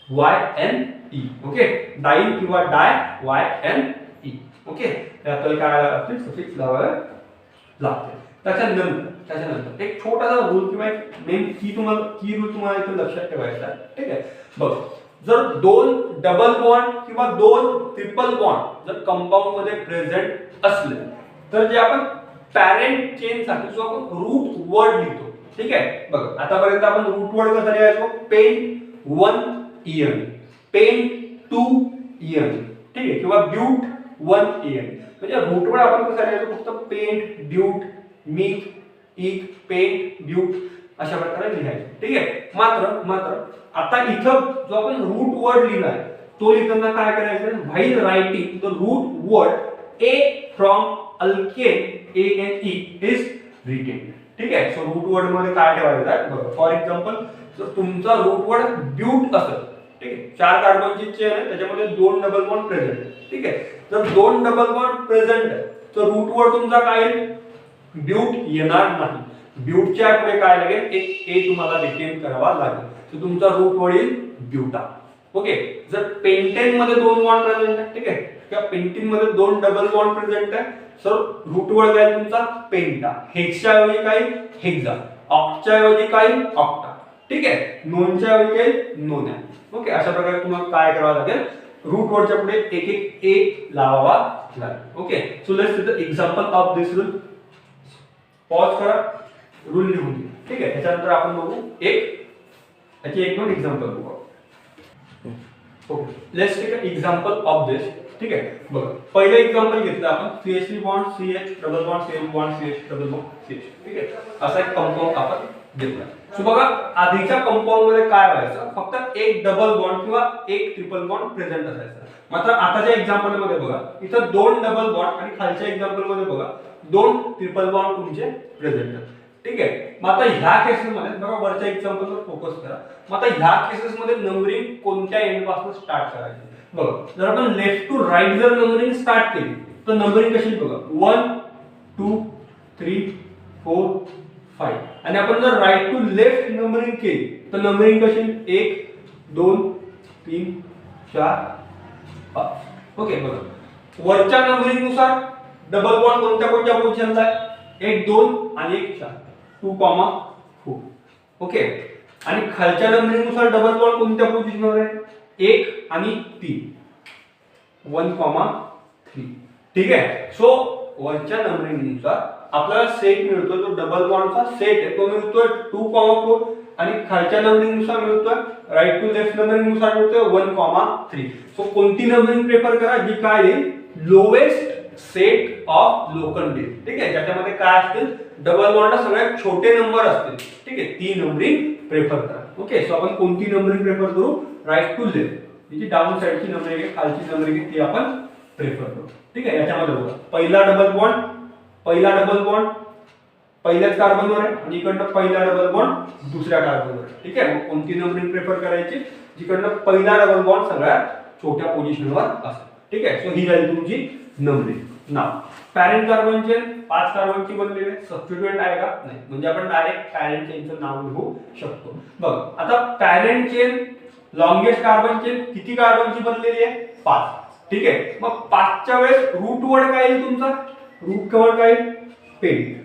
YNE. ओके, डाईन किंवा डाय YNE. ओके, तर आपल्याला काय लागते, सफिक्स लावावे लागते. त्याच्यानंतर एक छोटासा रूल किंवा एक मेन की रूल तुम्हाला इथे लक्षात ठेवायचा आहे. ठीक आहे, बघ, जर 2 डबल बॉन्ड किंवा 2 ट्रिपल बॉन्ड जर कंपाऊंड मध्ये प्रेझेंट असले तर जे आपण पॅरेंट चेन साठी जो आपण रूट वर्ड लिहितो. ठीक आहे, बघा, आतापर्यंत आपण रूट वर्ड कसं लिहायचो, पेंट 1 ENE, पेंट 2 ENE. ठीक आहे, किंवा ब्यूट 1 ENE. म्हणजे रूट वर्ड आपण कसं लिहायचो, फक्त पेंट, ब्यूट, मिथ, इक, पेंट, ब्यूट अशा प्रकारे लिहायचं. ठीक आहे, मात्र आता इथं जो आपण रूट वर्ड लिहिलाय तो लिहिताना काय करायचं, while writing the root word A from alkane ANE is written. ठीक आहे. सो रूट वर्ड मध्ये काय ठेवायचं आहे बघा. फॉर एक्झाम्पल जर तुमचा रूट वर्ड ब्यूट असेल, ठीक आहे, 4 कार्बनची चेन आहे, त्याच्यामध्ये 2 डबल बॉन्ड प्रेझेंट आहे, ठीक आहे. जर 2 डबल बॉन्ड प्रेझेंट आहे तर रूट वर्ड तुमचा काय येईल? ब्यूट येणार नाही. ब्यूटच्या पुढे काय लागेल? एक ए तुम्हाला रिटेन करावा लागेल. तर तुमचा रूट वर्ड येईल ब्यूटा. ओके. जर पेंटेन मध्ये 2 बॉन्ड प्रेझेंट आहे, ठीक आहे, किंवा पेंटीन मध्ये 2 डबल बॉन्ड प्रेझेंट आहे, सर रूट वर्ड काय तुमचा? पेंटा. हेक्सच्या ऐवजी काय? हेक्सा. ऑक्टच्या ऐवजी काय? ऑक्टा. ठीक आहे. नोनच्या ऐवजी काय? नोना. ओके. अशा प्रकारे तुम्हाला काय करावं लागेल? रूट वर्डच्या पुढे एक एक ए लावावा लागेल. Okay. So let's see the example of this rule. Pause करा, रूल लिहून घ्या. ठीक आहे. त्याच्यानंतर आपण बघू याचे एक दोन एक्झाम्पल बघू. Okay. Let's take a example of this. ठीक आहे. बघा, पहिलं एक्झाम्पल घेतलं आपण CH3 bond CH double bond CH bond CH double bond CH. ठीक आहे. असा एक कंपाऊंड आपण घेतला. सो बघा, आधीच्या कंपाऊंड मध्ये काय व्हायचं? फक्त एक डबल बॉन्ड किंवा एक ट्रिपल बॉन्ड प्रेझेंट असायचा. मात्र आताच्या एक्झाम्पल मध्ये बघा, इथं 2 डबल बॉन्ड आणि खालच्या एक्झाम्पल मध्ये बघा 2 ट्रिपल बॉन्ड तुमचे प्रेझेंट आहेत. ठीक आहे. मग आता ह्या केसेस मध्ये बघा, वरच्या एक्झाम्पल वर फोकस करा. मग आता ह्या केसेस मध्ये नंबरिंग कोणत्या एंड पासून स्टार्ट करायची? बघा, जर आपण लेफ्ट टू राईट जर नंबरिंग स्टार्ट केली तर नंबरिंग कशी बघा, 1 2 3 4 5. आणि आपण जर राईट टू लेफ्ट नंबरिंग केली तर नंबरिंग कशी? 1 2 3 4 5. ओके. बघा, वरच्या नंबरिंग नुसार डबल बॉन्ड कोणत्या पोझिशनला आहे? 1 2 आणि 1 4 2, 4. ओके. आणि खालच्या नंबरिंग नुसार डबल बॉन्ड कोणत्या पोझिशनवर आहे? 1 आणि 3 1, 3. ठीक आहे. सो वरच्या नंबरिंग नुसार आपल्याला सेट मिळतो, जो डबल बॉन्डचा सेट आहे तो मिळतोय 2, 4. आणि खालच्या नंबरिंग नुसार मिळतोय, राईट टू लेफ्ट नंबरिंग नुसार मिळतोय 1, 3. सो कोणती नंबरिंग प्रेफर करा? जी काय येईल? Lowest set of locants. ठीक आहे. ज्याच्यामध्ये काय असतील? डबल बॉन्डला सगळ्यात छोटे नंबर असतील. ठीक आहे. ती नंबरिंग प्रेफर करा. ओके. सो आपण कोणती नंबरिंग प्रेफर करू? Right to left. जी डाऊन साइडची नंबरिंग आहे, खालची नंबरिंग आहे, ती आपण प्रेफर करू. ठीक आहे. याच्यामध्ये बघा, पहिला डबल बॉन्ड पहिल्याच कार्बनवर आहे आणि इकडनं पहिला डबल बॉन्ड दुसऱ्या कार्बनवर आहे. ठीक आहे. मग कोणती नंबरिंग प्रेफर करायची? जिकडनं पहिला डबल बॉन्ड सगळ्यात छोट्या पोझिशनवर असेल. ठीक आहे. सो ही झाली तुमची नंबरिंग. नाव पॅरेंट कार्बन चेन 5 कार्बनची बनलेली आहे. सबस्टिट्यूएंट आहे का? नाही. म्हणजे आपण डायरेक्ट पॅरेंट चेनचं नाव लिहू शकतो. बघ, आता parent chain longest carbon chain किती कार्बनची बनलेली आहे? 5. ठीक आहे. मग 5च्या वेळेस रूट वर्ड काय येईल तुमचा? रूट वर्ड काय येईल? पेंट.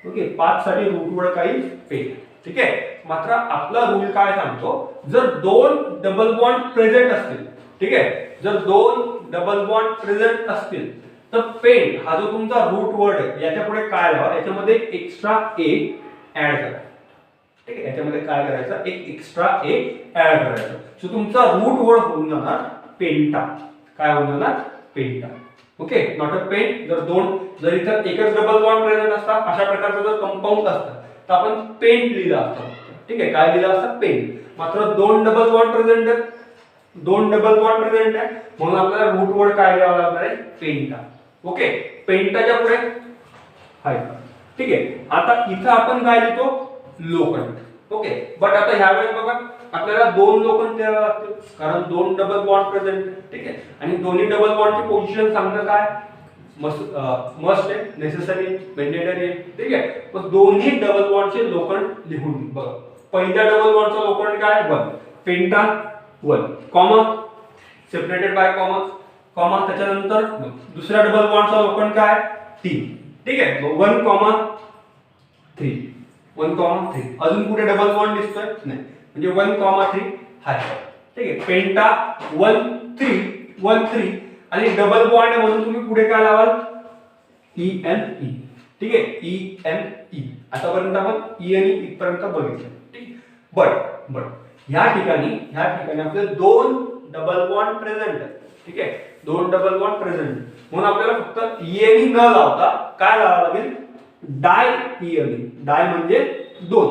ओके. 5 साठी रूट वर्ड काय येईल? पेंट. ठीक आहे. मात्र आपला रूल काय सांगतो? जर 2 डबल बॉन्ड प्रेझेंट असतील, ठीक आहे, जर 2 डबल बॉन्ड प्रेझेंट असतील तर पेंट हा जो तुमचा रूट वर्ड आहे याच्या पुढे काय लावा? याच्यामध्ये एक्स्ट्रा ए ऍड करा. ठीक आहे. याच्यामध्ये काय करायचं? एक एक्स्ट्रा ए ऍड करायचं. सो तुमचा रूट वर्ड होऊन जाणार पेंटा. काय होऊन जाणार? Penta. Okay. Not a pent. जर इथं एकच डबल बॉन्ड प्रेझेंट असता, अशा प्रकारचा जर कंपाऊंड असतं तर आपण पेंट लिहिलं असतं. ठीक आहे. काय लिहिलं असतं? पेंट. मात्र 2 डबल बॉन्ड प्रेझेंट आहे, 2 डबल बॉन्ड प्रेझेंट आहे, म्हणून आपल्याला रूट वर्ड काय लिहावं लागणार आहे? पेंटा. ओके. पेंटाच्या पुढे हाय. ठीक आहे. आता इथं आपण काय लिहितो? लोखंड. ओके. बट आता ह्या वेळेस बघा, आपल्याला 2 लोखंड द्यावे लागतील कारण 2 डबल बॉन्ड प्रेझेंट आहे. ठीक आहे. आणि दोन्ही डबल बॉन्डची पोझिशन सांगणं काय मस्ट आहे, नेसेसरी, मॅन्डेटरी आहे. ठीक आहे. पण दोन्ही डबल बॉन्डचे लोखंड लिहून बघा. पहिल्या डबल बॉन्डचा लोखंड काय? 1. पेंटा 1, कॉमा सेपरेटेड बाय कॉमा त्याच्यानंतर दुसऱ्या डबल बॉन्डचा लोखंड काय? 3. ठीक आहे. 1, 3 अजून कुठे डबल बॉन्ड दिसतोय? नाही. म्हणजे 1, 3 हाय. ठीक आहे. पेंटा 1 3 आणि डबल बॉन्ड आहे म्हणून तुम्ही पुढे काय लावाल? ENE. ठीक आहे. ENE. आतापर्यंत आपण E आणि E पर्यंत बघितलं. ठीक. बट ह्या ठिकाणी आपले 2 डबल बॉन्ड प्रेझेंट आहे. ठीक आहे. 2 डबल बॉन्ड प्रेझेंट म्हणून आपल्याला फक्त ENE न लावता काय लावावं लागेल? डाय ENE. डाय म्हणजे 2.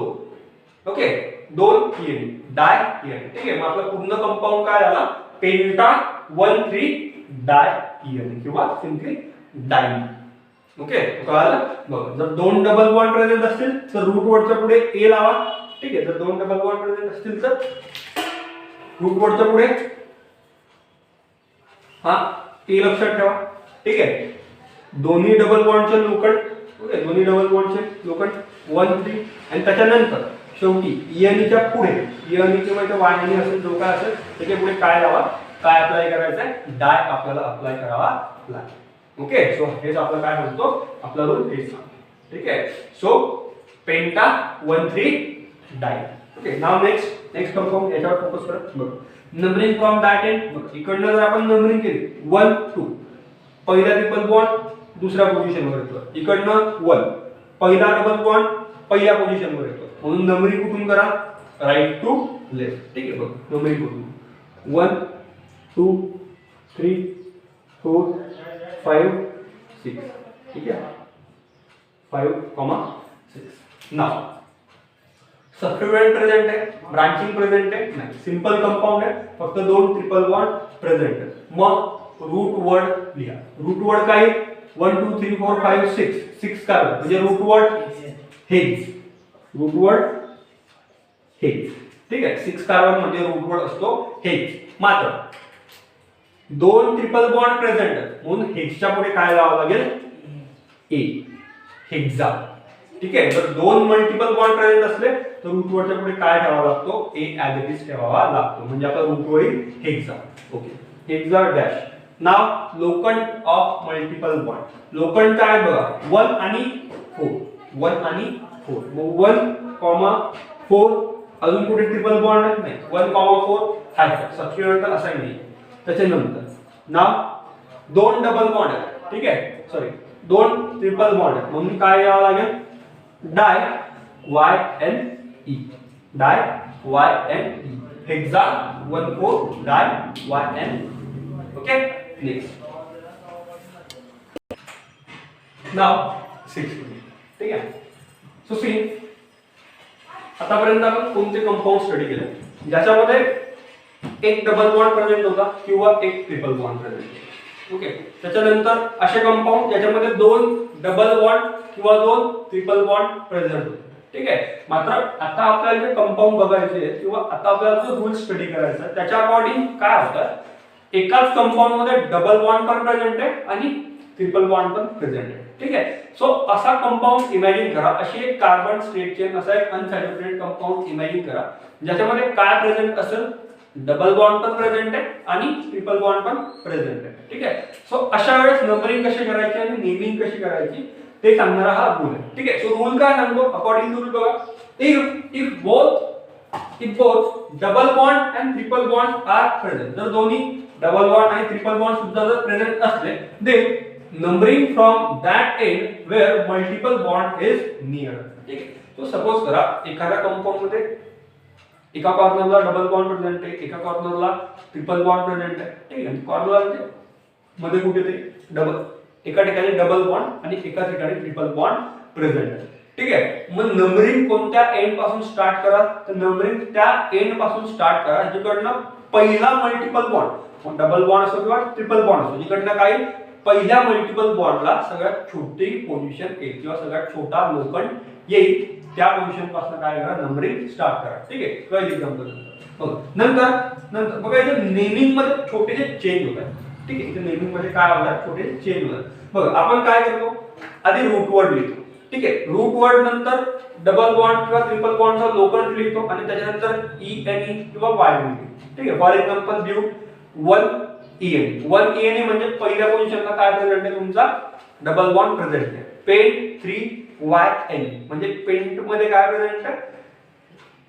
ओके. 2 ENE, डाय ENE. ठीक आहे. मग आपला पूर्ण कंपाऊंड काय झाला? पेंटा 1 3 डाय ENE किंवा सिंपली डायमिन. ओके, कळालं बघा. जर दोन डबल बॉन्ड प्रेझेंट असतील तर रूट वर्डच्या पुढे ए लावा. ठीक आहे, जर दोन डबल बॉन्ड प्रेझेंट असतील तर रूट वर्डच्या पुढे हा ए लक्षात ठेवा. ठीक आहे, दोन्ही डबल बॉन्डचे लोखंड. ओके, दोन्ही डबल बॉन्डचे लोखंड 1 3 आणि त्याच्यानंतर शेवटी ईएनईच्या पुढे ईएनईचे म्हणजे वायनी असेल जो काय असेल त्याच्या पुढे काय लावा, काय अप्लाय करायचं आहे, डाय आपल्याला अप्लाय करावा लागेल. ओके, सो हेच आपलं काय म्हणतो आपला रूल हेच सांगतो. ठीक आहे, सो पेंटा 1 3 डाय. ओके, नाव नेक्स्ट कंपाऊंड याच्यावर फोकस करा. बघ, नंबरिंग फ्रॉम डाय 10. बघ, इकडनं जर आपण नंबरिंग केली 1 2 पहिला ट्रिपल बॉन्ड दुसऱ्या पोझिशनवर येतो, इकडनं 1 पहिला डबल बॉन्ड पहिल्या पोझिशनवर येतो, म्हणून नंबरिंग कुठून करा, राईट टू लेफ्ट. ठीक आहे, बघ नंबरिंग कुठून 1 2 3 4 5 6. ठीक आहे, 5 6. नाव सबस्टिट्यूएंट प्रेझेंट आहे, ब्रांचिंग प्रेझेंट आहे नाही, सिंपल कंपाऊंड आहे, फक्त दोन ट्रिपल बॉन्ड प्रेझेंट आहे. मग रूट वर्ड लिहा. रूट वर्ड काय 1 2 3 4 5 6 6 कार्बन म्हणजे root word hex. Root word hex. ठीक आहे, 6 कार्बन म्हणजे रूट वर्ड असतो हेक्स. मात्र दोन ट्रिपल बॉन्ड प्रेझेंट आहेत म्हणून हेक्सच्या पुढे काय लावावं लागेल, ए, हेक्सा. ठीक आहे, जर दोन मल्टिपल बॉन्ड प्रेझेंट असले तर रूट वर्डच्या पुढे काय ठेवावा लागतो, ए ऍज इट इज ठेवावा लागतो, म्हणजे आपला रूट होईल हेक्सा. Okay, hexa dash. नाव लोखंड ऑफ मल्टिपल बॉन्ड. लोखंड काय बघा 1 आणि 4 1 आणि 4. मग 1, 4 अजून कुठे ट्रिपल बॉन्ड नाही, 1, 4 आहे सबस्टिट्यूएंट असाइन नाही. त्याच्यानंतर नाव दोन डबल बॉन्ड आहेत. ठीक आहे, सॉरी दोन ट्रिपल बॉन्ड आहेत म्हणून काय यावं लागेल, डाय YNE. डाय YNE. हेक्सा 1 4 डाय YNE. ओके, नेक्स्ट नाव 6. ठीक आहे, सो सी आतापर्यंत आपण कोणते कंपाऊंड स्टडी केले ज्याच्यामध्ये एक डबल बॉन्ड प्रेझेंट होता किंवा एक ट्रिपल बॉन्ड प्रेझेंट होता. ओके, त्याच्यानंतर असे कंपाऊंड ज्याच्यामध्ये दोन डबल बॉन्ड किंवा दोन ट्रिपल बॉन्ड प्रेझेंट होते. ठीक आहे, मात्र आता आपल्याला जे कंपाऊंड बघायचे किंवा आता आपल्याला जो रूल स्टडी करायचा त्याच्या अकॉर्डिंग काय होतं, एकाच कंपाऊंड मध्ये डबल बॉन्ड पण प्रेझेंट आहे आणि ट्रिपल बॉन्ड पण प्रेझेंट आहे. ठीक आहे, सो असा कंपाऊंड इमॅजिन करा, अशी एक कार्बन स्ट्रेट चेन असा एक अनसॅच्युरेटेड कंपाऊंड इमॅजिन करा ज्याच्यामध्ये काय प्रेझेंट असेल, डबल बॉन्ड पण प्रेझेंट आहे आणि ट्रिपल बॉन्ड पण प्रेझेंट आहे. ठीक आहे, सो अशा वेळेस नंबरिंग कशी करायची आणि नेमिंग कशी करायची ते सांगणारा हा रूल आहे. ठीक आहे, सो रूल काय सांगतो, अकॉर्डिंग टू रूल बघा, if both double bond and triple bond are present. जर दोन्ही डबल बॉन्ड आणि ट्रिपल बॉन्ड सुद्धा जर प्रेझेंट असले then numbering from that end where multiple bond is near. ठीक आहे, सो सपोज करा एखाद्या कंपाऊंड मध्ये एका कॉर्नरला डबल बॉन्ड प्रेझेंट आहे, एका कॉर्नरला ट्रिपल बॉन्ड प्रेझेंट आहे. ठीक आहे, कॉर्नरला म्हणजे मध्ये कुठे ते डबल, एका ठिकाणी डबल बॉन्ड आणि एका ठिकाणी ट्रिपल बॉन्ड प्रेझेंट आहे. ठीक आहे, मग नंबरिंग कोणत्या एंड पासून स्टार्ट करा, तर नंबरिंग त्या एंड पासून स्टार्ट करा जिकडनं पहिला मल्टिपल बॉन्ड, डबल बॉन्ड असो किंवा ट्रिपल बॉन्ड असो, जिकडनं काही पहिल्या मल्टिपल बॉन्डला सगळ्यात छोटी पोझिशन येईल किंवा सगळ्यात छोटा लोखंड येईल त्या पोझिशन पासून काय करा, नंबरिंग स्टार्ट करा. ठीक आहे, कळलं एक्झाम्पल. नंतर बघा इथे नेमिंग मध्ये छोटेसे चेंज होतात. ठीक आहे, इथे नेमिंग मध्ये काय होतात, छोटे चेंज होतात. बघा आपण काय करतो, आधी रूट वर्ड लिहितो. ठीक आहे, रूट वर्ड नंतर डबल बॉन्ड किंवा ट्रिपल बॉन्डचा लोखंड लिहितो आणि त्याच्यानंतर ENE किंवा YNE. ठीक आहे, फॉर एक्झाम्पल देऊ 1 ENE म्हणजे पहिल्या पोझिशनला काय प्रेझेंट आहे, तुमचा डबल बॉन्ड प्रेझेंट आहे. पेंट 3 YNE म्हणजे पेंट मध्ये काय प्रेझेंट आहे,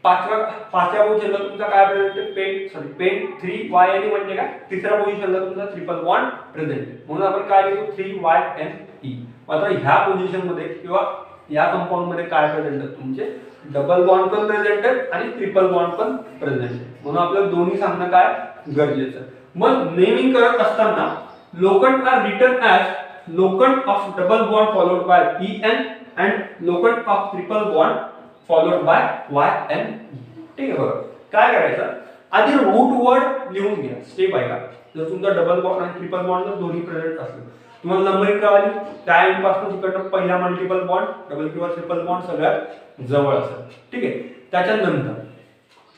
पाचव्या पोझिशनला तुमचा काय प्रेझेंट आहे, पेंट 3 YNE म्हणजे काय, तिसऱ्या पोझिशनला तुमचा ट्रिपल बॉन्ड प्रेझेंट आहे म्हणून आपण काय लिहितो 3 YNE. मात्र ह्या पोझिशन मध्ये किंवा या कंपाऊंड मध्ये काय प्रेझेंट आहे, तुमचे डबल बॉन्ड पण प्रेझेंट आहे आणि ट्रिपल बॉन्ड पण प्रेझेंट आहे म्हणून आपल्याला दोन्ही सांगणं काय गरजेचं आहे. मग नेमिंग करत असताना locant are written as locant of double bond followed by EN and locant of triple bond followed by YNE. ठीक आहे, बघा काय करायचं, आधी रूट वर्ड लिहून घ्या स्टेप आहे का. जर तुमचा डबल बॉन्ड आणि ट्रिपल बॉन्ड जर दोन्ही प्रेझेंट असेल तुम्हाला नंबरिंग कळाली, त्या एंड पासून तिकडनं पहिला मल्टिपल बॉन्ड, डबल किंवा ट्रिपल बॉन्ड सगळ्यात जवळ असेल. ठीक आहे. त्याच्यानंतर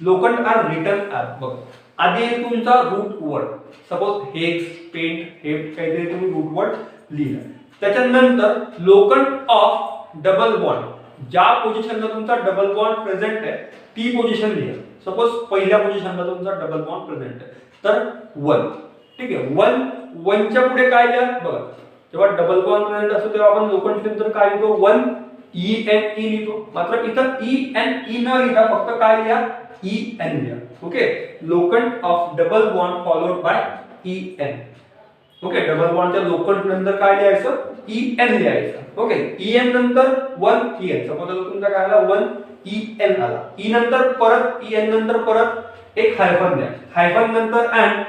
लोखंड आर रिटर्न ॲज. बघा आधी तुमचा root word, suppose hex, pent, हे काहीतरी तुम्ही रूट वर्ड लिहिला. त्याच्यानंतर लोखंड ऑफ डबल बॉन्ड, ज्या पोझिशनला तुमचा डबल बॉन्ड प्रेझेंट आहे ती पोझिशन लिहा. सपोज पहिल्या पोझिशनला तुमचा डबल बॉन्ड प्रेझेंट आहे तर 1. ठीक आहे. 1 च्या पुढे काय लिहा. बघा जेव्हा डबल बॉन्ड प्रेझेंट असतो तेव्हा आपण लोखंड नंतर काय लिहितो 1 ENE लिहितो. मात्र इथं ENE न लिहिता फक्त काय लिहा EN लिहा. Okay. Locant of double bond followed by EN. Okay. Double बॉन्डच्या लोखंड नंतर काय लिहायचं EN लिहायचं. ओके. EN नंतर 1 EN. सपोज तुमचा काय आला 1 EN आला. E नंतर परत EN नंतर परत एक हायफन द्या. हायफन नंतर and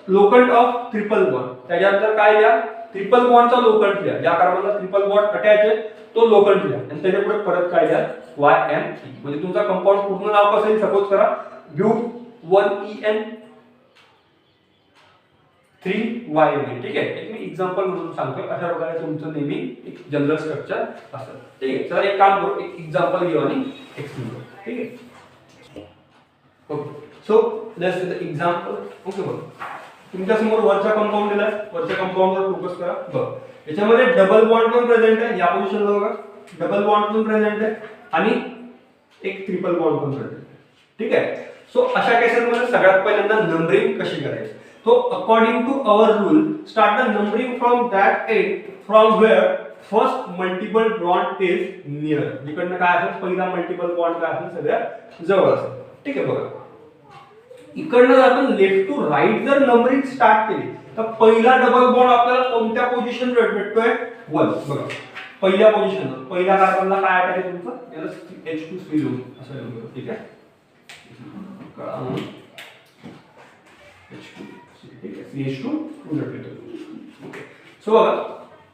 locant of triple bond, त्याच्यानंतर काय लिहा ट्रिपल बॉन्डचा लोखंड लिहा. ज्या कार्बनला ट्रिपल बॉन्ड अटॅच आहे तो लोखंड लिहा आणि त्याच्या पुढे परत काय लिहा YNE. म्हणजे तुमचा कंपाऊंड पूर्ण नाव कसं येईल. सपोज करा ब्यूट 1EN 3YNE. ठीक आहे. एक मी एक्झाम्पल म्हणून सांगतो. अशा प्रकारे तुमचं नेहमी एक जनरल स्ट्रक्चर असेल. ठीक आहे. चला एक काम करू, एक एक्झाम्पल घेऊ आणि एक्सप्लेन करू. ठीक आहे. Okay. So let's see the example. Okay. बघा तुमच्या समोर वरचा कंपाऊंड दिलाय, वरच्या कंपाऊंडवर फोकस करा. बघ याच्यामध्ये डबल बॉन्ड पण प्रेझेंट आहे. या पोझिशनला बघा डबल बॉन्ड पण प्रेझेंट आहे आणि एक ट्रिपल बॉन्ड पण प्रेझेंट आहे. ठीक आहे. सो अशा केसेसमध्ये सगळ्यात पहिल्यांदा नंबरिंग कशी करायची. तो according to our rule start the numbering from that end from where first multiple bond is near. जिकडनं काय असेल पहिला मल्टिपल बॉन्ड काय असेल सगळ्यात जवळ असेल. ठीक आहे. बघा इकडनं आपण लेफ्ट टू राईट जर नंबरिंग स्टार्ट केली तर पहिला डबल बॉन्ड आपल्याला कोणत्या पोझिशन भेटतोय 1. बघा पहिल्या पोझिशनवर पहिल्या कार्बनला काय अटॅच आहे तुमचं, याला H2 लिहू असं लिहू. ठीक आहे. ठीक आहे. CH2 okay. सो बघा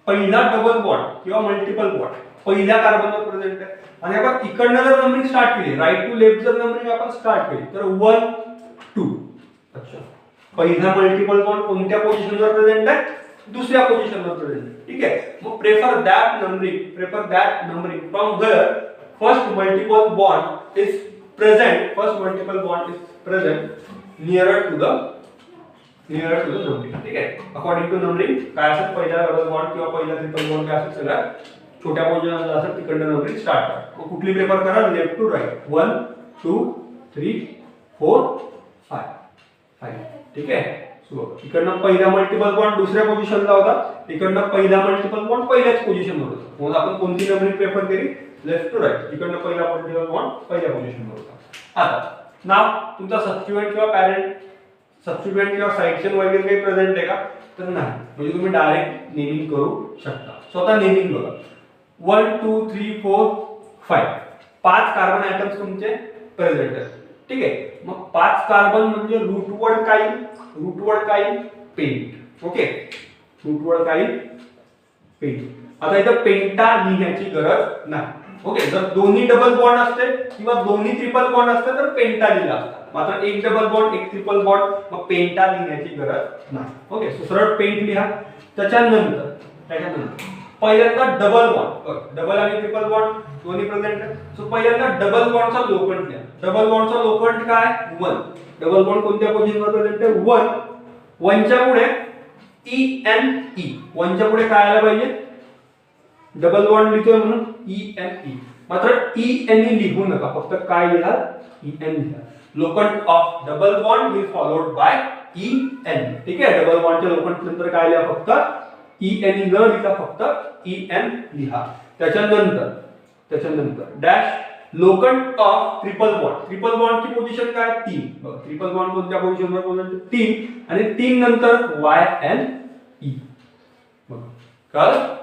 पहिला डबल बॉन्ड किंवा मल्टिपल बॉन्ड पहिल्या कार्बनवर प्रेझेंट आहे आणि आपण इकडनं जर नंबरिंग स्टार्ट केली, राईट टू लेफ्ट जर नंबरिंग आपण स्टार्ट केली तर 1 2. अच्छा. पहिला मल्टिपल बॉन्ड कोणत्या पोझिशनवर प्रेझेंट आहे, दुसऱ्या पोझिशनवर प्रेझेंट आहे. ठीक आहे. मग prefer that numbering from where first multiple bond is present nearer to the numbering. ठीक आहे. अकॉर्डिंग टू नंबरिंग काय असेल पहिला डबल बॉन्ड किंवा पहिला ट्रिपल बॉन्ड काय असेल सगळ्यात छोट्या पोझिशनला असेल तिकडनं नंबरिंग स्टार्ट करा. मग कुठली प्रेफर करा, लेफ्ट टू राईट 1 2 3 4 5. ठीक आहे. सो इकडनं पहिला मल्टिपल बॉन्ड दुसऱ्या पोझिशनला होता, इकडनं पहिला मल्टिपल बॉन्ड पहिल्याच पोझिशनवर होता. मग आपण कोणती नंबरिंग प्रेफर केली, लेफ्ट टू राईट. इकडनं पहिला मल्टिपल बॉन्ड पहिल्या पोझिशनवर होता. आता नाव तुमचा सबस्टिट्यूएंट किंवा साइड चेन वगैरे काही प्रेझेंट आहे का, तर नाही. म्हणजे तुम्ही डायरेक्ट नेमिंग करू शकता. स्वतः नेमिंग बघा 1 2 3 4 5 5 कार्बन आयटम्स तुमचे प्रेझेंट आहेत. ठीक आहे. मग 5 कार्बन म्हणजे रूटवर्ड काही पेंट. ओके. रूटवर्ड काही पेंट. आता इथं पेंटा लिहिण्याची गरज नाही. ओके. जर दोन्ही डबल बॉन्ड असते किंवा दोन्ही ट्रिपल बॉन्ड असते तर पेंटा लिहिला असता. मात्र एक डबल बॉन्ड एक ट्रिपल बॉन्ड मग पेंटा लिहिण्याची गरज नाही. ओके. सो सरळ पेंट लिहा. त्याच्यानंतर पहिल्यांदा डबल बॉन्ड, डबल आणि ट्रिपल बॉन्ड दोन्ही प्रेझेंट आहे. सो पहिल्यांदा डबल बॉन्डचा लोखंड लिहा. डबल बॉन्डचा लोखंड काय 1. डबल बॉन्ड कोणत्या पोझिशनवर प्रेझेंट आहे 1. 1 च्या पुढे ENE. 1 च्या पुढे काय आलं पाहिजे, डबल बॉन्ड लिहितोय म्हणून ENE. मात्र ENE लिहू नका, फक्त काय लिहा EN लिहा. लोखंड of double bond is followed by EN. ठीक आहे. डबल बॉन्डच्या लोखंड नंतर काय लिहा, फक्त ENE न लिहिता फक्त EN लिहा. त्याच्यानंतर डॅश लोखंड ऑफ ट्रिपल बॉन्डची पोझिशन काय 3. बघा ट्रिपल बॉन्ड कोणत्या पोझिशनवर बोलतो 3 आणि 3 नंतर YNE. बघा कळलं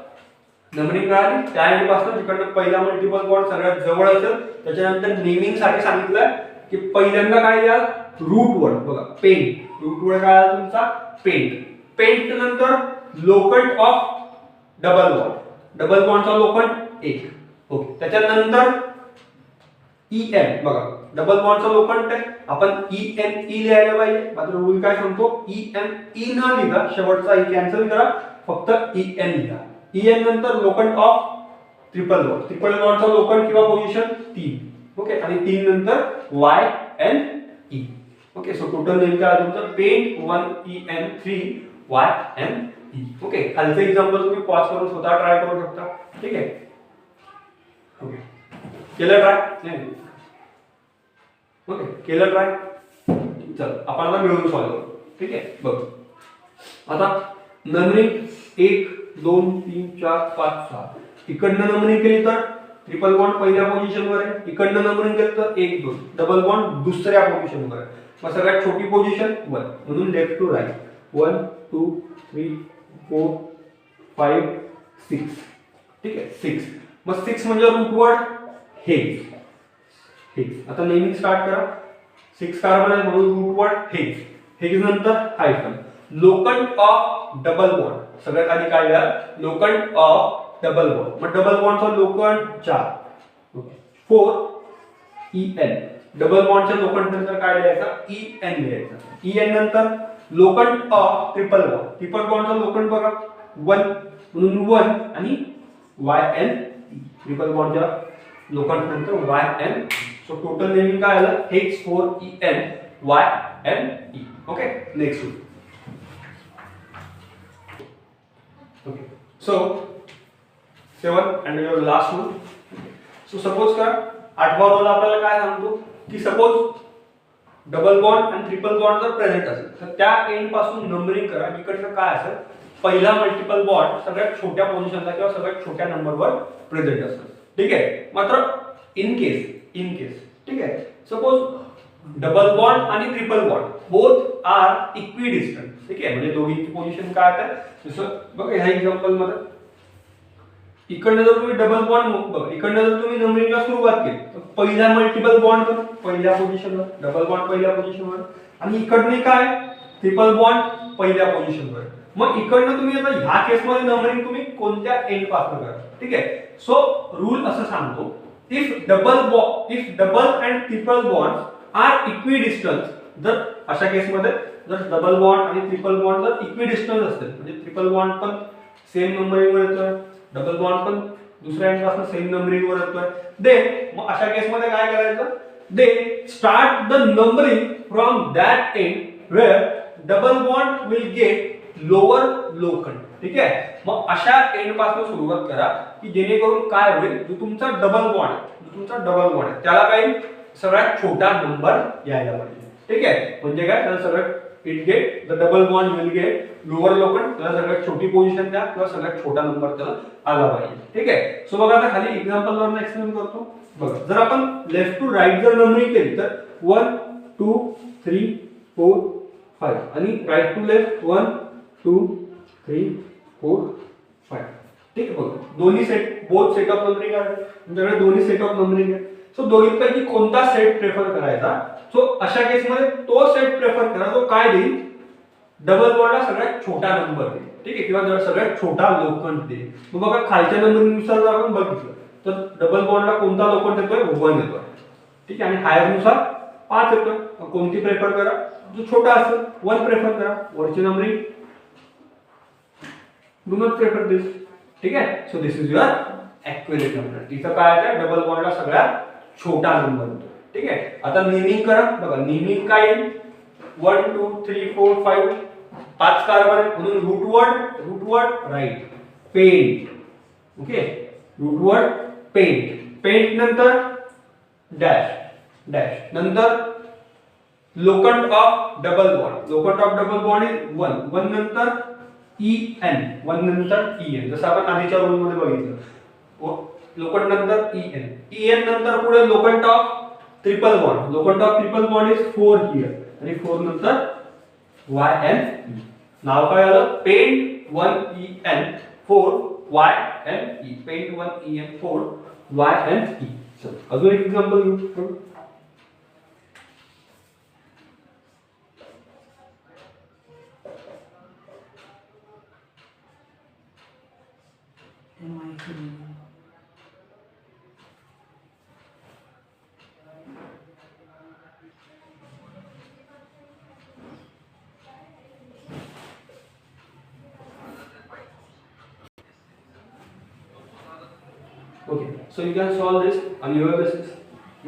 नंबरिंग काय त्या एंड पासून तिकडनं पहिला मल्टिपल बॉन्ड सगळ्यात जवळ असेल. त्याच्यानंतर नेमिंग साठी सांगितलंय की पहिल्यांदा काय द्या रूट वर्ड. बघा पेंट. रूट वर्ड काय आला तुमचा पेंट नंतर लोखंड ऑफ डबल बॉन्डचा लोखंड 1. ओके. त्याच्यानंतर ई एन बघा डबल बॉन्डचं लोखंड आहे आपण ई एन ई लिहायला पाहिजे मात्र रूल काय सांगतो ई एन ई न लिहा शेवटचा ई कॅन्सल करा फक्त ई एन लिहा ई एन नंतर लोखंड ऑफ ट्रिपल बॉन्डचं लोखंड किंवा पोझिशन 3 ओके आणि 3 नंतर Y N E okay so total name काय तुमचं pent 1 E N 3 Y N E okay खालचं एक्झाम्पल तुम्ही पॉज करून स्वतः ट्राय करू शकता ठीक आहे ओके केलं ट्राय नाही ओके केलं ट्राय चल आपण आता मिळून सॉल्व्ह करू ठीक आहे बघ आता नंबरिंग 1 2 3 4 5 6 इकडनं नंबरिंग केली तर ट्रिपल बॉन्ड पहिल्या पोझिशनवर आहे इकडनं नंबरिंग केलं तर 1 2 डबल बॉन्ड दुसऱ्या पोझिशनवर आहे मग सगळ्यात छोटी पोझिशन 1 म्हणून लेफ्ट टू राईट 1 2 3 4 5 6 ठीक आहे 6 मग 6 म्हणजे रूट वर्ड हेक्स हेक्स आता नेमिंग स्टार्ट करा 6 कार्बन आहे म्हणून रूट वर्ड हेक्स हेक्स नंतर हायफन लोखंड ऑफ डबल बॉन्ड सगळ्यात आधी काय लिहा लोखंड ऑफ डबल बॉन्ड मग डबल बॉन्डचा लोखंड 4 4 ई एन डबल बॉन्डच्या लोखंड नंतर काय लिहायचा ई एन लिहायचा ई एन नंतर लोखंड ऑफ ट्रिपल बॉन्डचा लोखंड बघा 1 म्हणून 1 आणि वाय एन ट्रिपल बॉन्डच्या लोखंड नंतर Y N so total naming काय आलं hex 4 E N Y N E okay next rule okay so 7 and your last rule so suppose का आठवा रूल आपल्याला काय सांगतो की सपोज डबल बॉन्ड आणि ट्रिपल बॉन्ड जर प्रेझेंट असेल तर त्या एंड पासून नंबरिंग करा इकडचं काय असेल पहिला मल्टिपल बॉन्ड सगळ्यात छोट्या पोझिशनला किंवा सगळ्यात छोट्या नंबरवर प्रेझेंट असेल ठीक आहे मात्र इन केस ठीक आहे सपोज डबल बॉन्ड आणि triple bond both are equi distance ठीक आहे म्हणजे दोघींची पोझिशन काय आहे जसं बघा ह्या एक्झाम्पल मध्ये इकडनं जर तुम्ही डबल बॉन्ड बघा इकडनं जर तुम्ही नंबरिंगला सुरुवात केली तर पहिला मल्टिपल बॉन्ड पहिल्या पोझिशनवर डबल बॉन्ड पहिल्या पोझिशनवर आणि इकडने काय ट्रिपल बॉन्ड पहिल्या पोझिशनवर मग इकडनं तुम्ही आता ह्या केसमध्ये नंबरिंग तुम्ही कोणत्या एंड पासून करा ठीक आहे सो रूल असं सांगतो if double and triple bonds are equi distance जर अशा केसमध्ये जर डबल बॉन्ड आणि ट्रिपल बॉन्ड जर इक्वी डिस्टन्स असतील म्हणजे ट्रिपल बॉन्ड पण सेम नंबरिंगवर येतोय डबल बॉन्ड पण दुसऱ्या एंड पासून सेम नंबरिंगवर येतोय दे मग अशा केसमध्ये काय करायचं they start the numbering from that end where double bond will get lower locant ठीक आहे मग अशा एंड पासून सुरुवात करा की जेणेकरून काय होईल जो तुमचा डबल बॉन्ड आहे त्याला काही सगळ्यात छोटा नंबर यायला पाहिजे ठीक आहे म्हणजे काय त्याला सगळ्यात it get the double bond will get lower लोखंड त्याला सगळ्यात छोटी पोझिशन द्या किंवा सगळ्यात छोटा नंबर त्याला आला पाहिजे ठीक आहे सो बघा आता खाली एक्झाम्पल वरून एक्सप्लेन करतो बघा जर आपण लेफ्ट टू राईट जर नंबरिंग केली तर 1 2 3 4 5 आणि राईट टू लेफ्ट 1 2 3 4 5 ठीक आहे बघा दोन्ही set both set of numbering आहे तुमच्याकडे दोन्ही सेट ऑफ नंबरिंग आहे सो दोघींपैकी कोणता सेट प्रेफर करायचा सो अशा केसमध्ये तो सेट प्रेफर करा जो काय देईल डबल बॉन्डला सगळ्यात छोटा नंबर देईल ठीक आहे किंवा सगळ्यात छोटा लोखंड देईल मग बघा खालच्या नंबरिंगनुसार जर आपण बघितलं तर डबल बॉन्डला कोणता लोखंड येतोय 1 येतोय ठीक आहे आणि हायर नुसार 5 येतोय कोणती प्रेफर करा जो छोटा असेल 1 प्रेफर करा वरची नंबरिंग डू नॉट प्रेफर दिस ठीक आहे so this is your accurate number तिथं काय आहे डबल बॉन्डला सगळ्यात छोटा नंबर येतो ठीक आहे आता नेमिंग करा बघा नेमिंग काय येईल 1 2 3 4 5 5 कार्बन आहे म्हणून root word write pent okay root word pent नंतर डॅश नंतर locant of double bond is 1 नंतर EN जसं आपण आधीच्या रूल मध्ये बघितलं लोखंड नंतर EN नंतर पुढे लोखंड of triple bond is 4 here आणि 4 नंतर YN नाव काय आलं paint 1EN 4 YNE paint 1EN 4 YNE चल अजून एक एक्झाम्पल घेऊ okay, so you can solve this on your basis.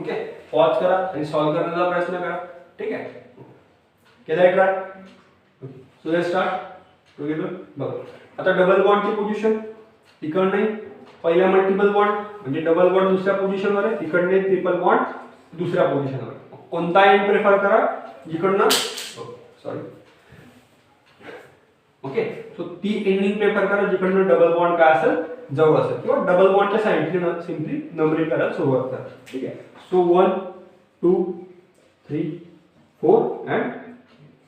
Okay, pause करा आणि सॉल्व करण्याचा प्रयत्न करा. ठीक आहे, केलाय try. So let's start together. बघा आता डबल बॉन्डची पोझिशन इकडनं नाही, पहिला मल्टिपल बॉन्ड म्हणजे डबल बॉन्ड दुसऱ्या पोझिशनवर आहे, इकडने ट्रिपल बॉन्ड दुसऱ्या पोझिशनवर. कोणता एंड प्रेफर करा जिकडनं, सॉरी, ओके, सो ती एंडिंग प्रेफर करा जिकडनं डबल बॉन्ड काय असेल जवळ असेल, किंवा डबल बॉन्डच्या साईडने सिम्पली नंबरिंग करायला सुरुवात करा. ठीक आहे, so 1 2 3 4 and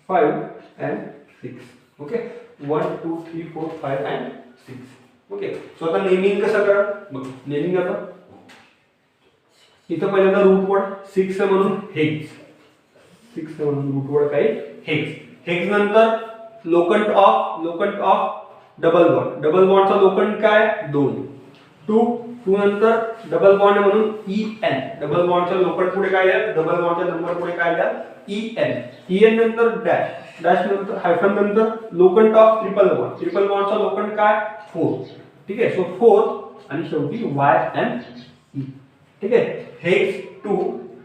5 and 6. Okay, 1 2 3 4 5 and 6. Okay, so आता नेमिंग कसं करा बघ. नेमिंग आता इथं पहिल्यांदा रूट वर्ड 6 म्हणून हेक्स, 6 म्हणून रूट वर्ड काय हेक्स. हेक्स नंतर लोकंट ऑफ डबल बॉन्ड. डबल बॉन्डचा लोकंट काय 2. 2 नंतर डबल बॉन्ड म्हणून EN. डबल बॉन्डच्या लोकंट पुढे काय आहे, डबल बॉन्डच्या नंबर पुढे काय द्या EN नंतर डॅश, डॅश नंतर हायफन नंतर लोकंट ऑफ ट्रिपल बॉन्ड. ट्रिपल बॉन्डचा लोकंट काय 4. ठीक आहे, सो 4 आणि शेवटी YNE. ठीक आहे, hex 2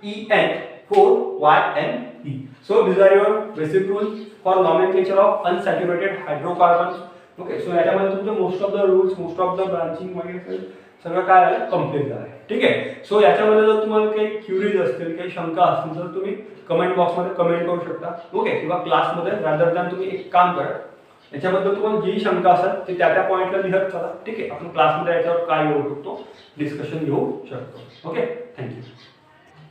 EN 4 YNE. So these are your basic rules for nomenclature of unsaturated hydrocarbons. Okay, so याच्यामध्ये तुमचे most of the rules, most of the branching वगैरे सगळं काय झालं कम्प्लीट झालं. ठीक आहे, सो याच्यामध्ये जर तुम्हाला काही क्युरीज असतील, काही शंका असतील तर तुम्ही कमेंट बॉक्समध्ये कमेंट करू शकता. ओके, किंवा क्लासमध्ये रादर दॅन तुम्ही एक काम करा, याच्याबद्दल तुम्हाला जी शंका असेल ते त्या पॉईंटला लिहत चला. ठीक आहे, आपण क्लासमध्ये याच्यावर काय येऊ शकतो डिस्कशन घेऊ शकतो. Okay, thank you.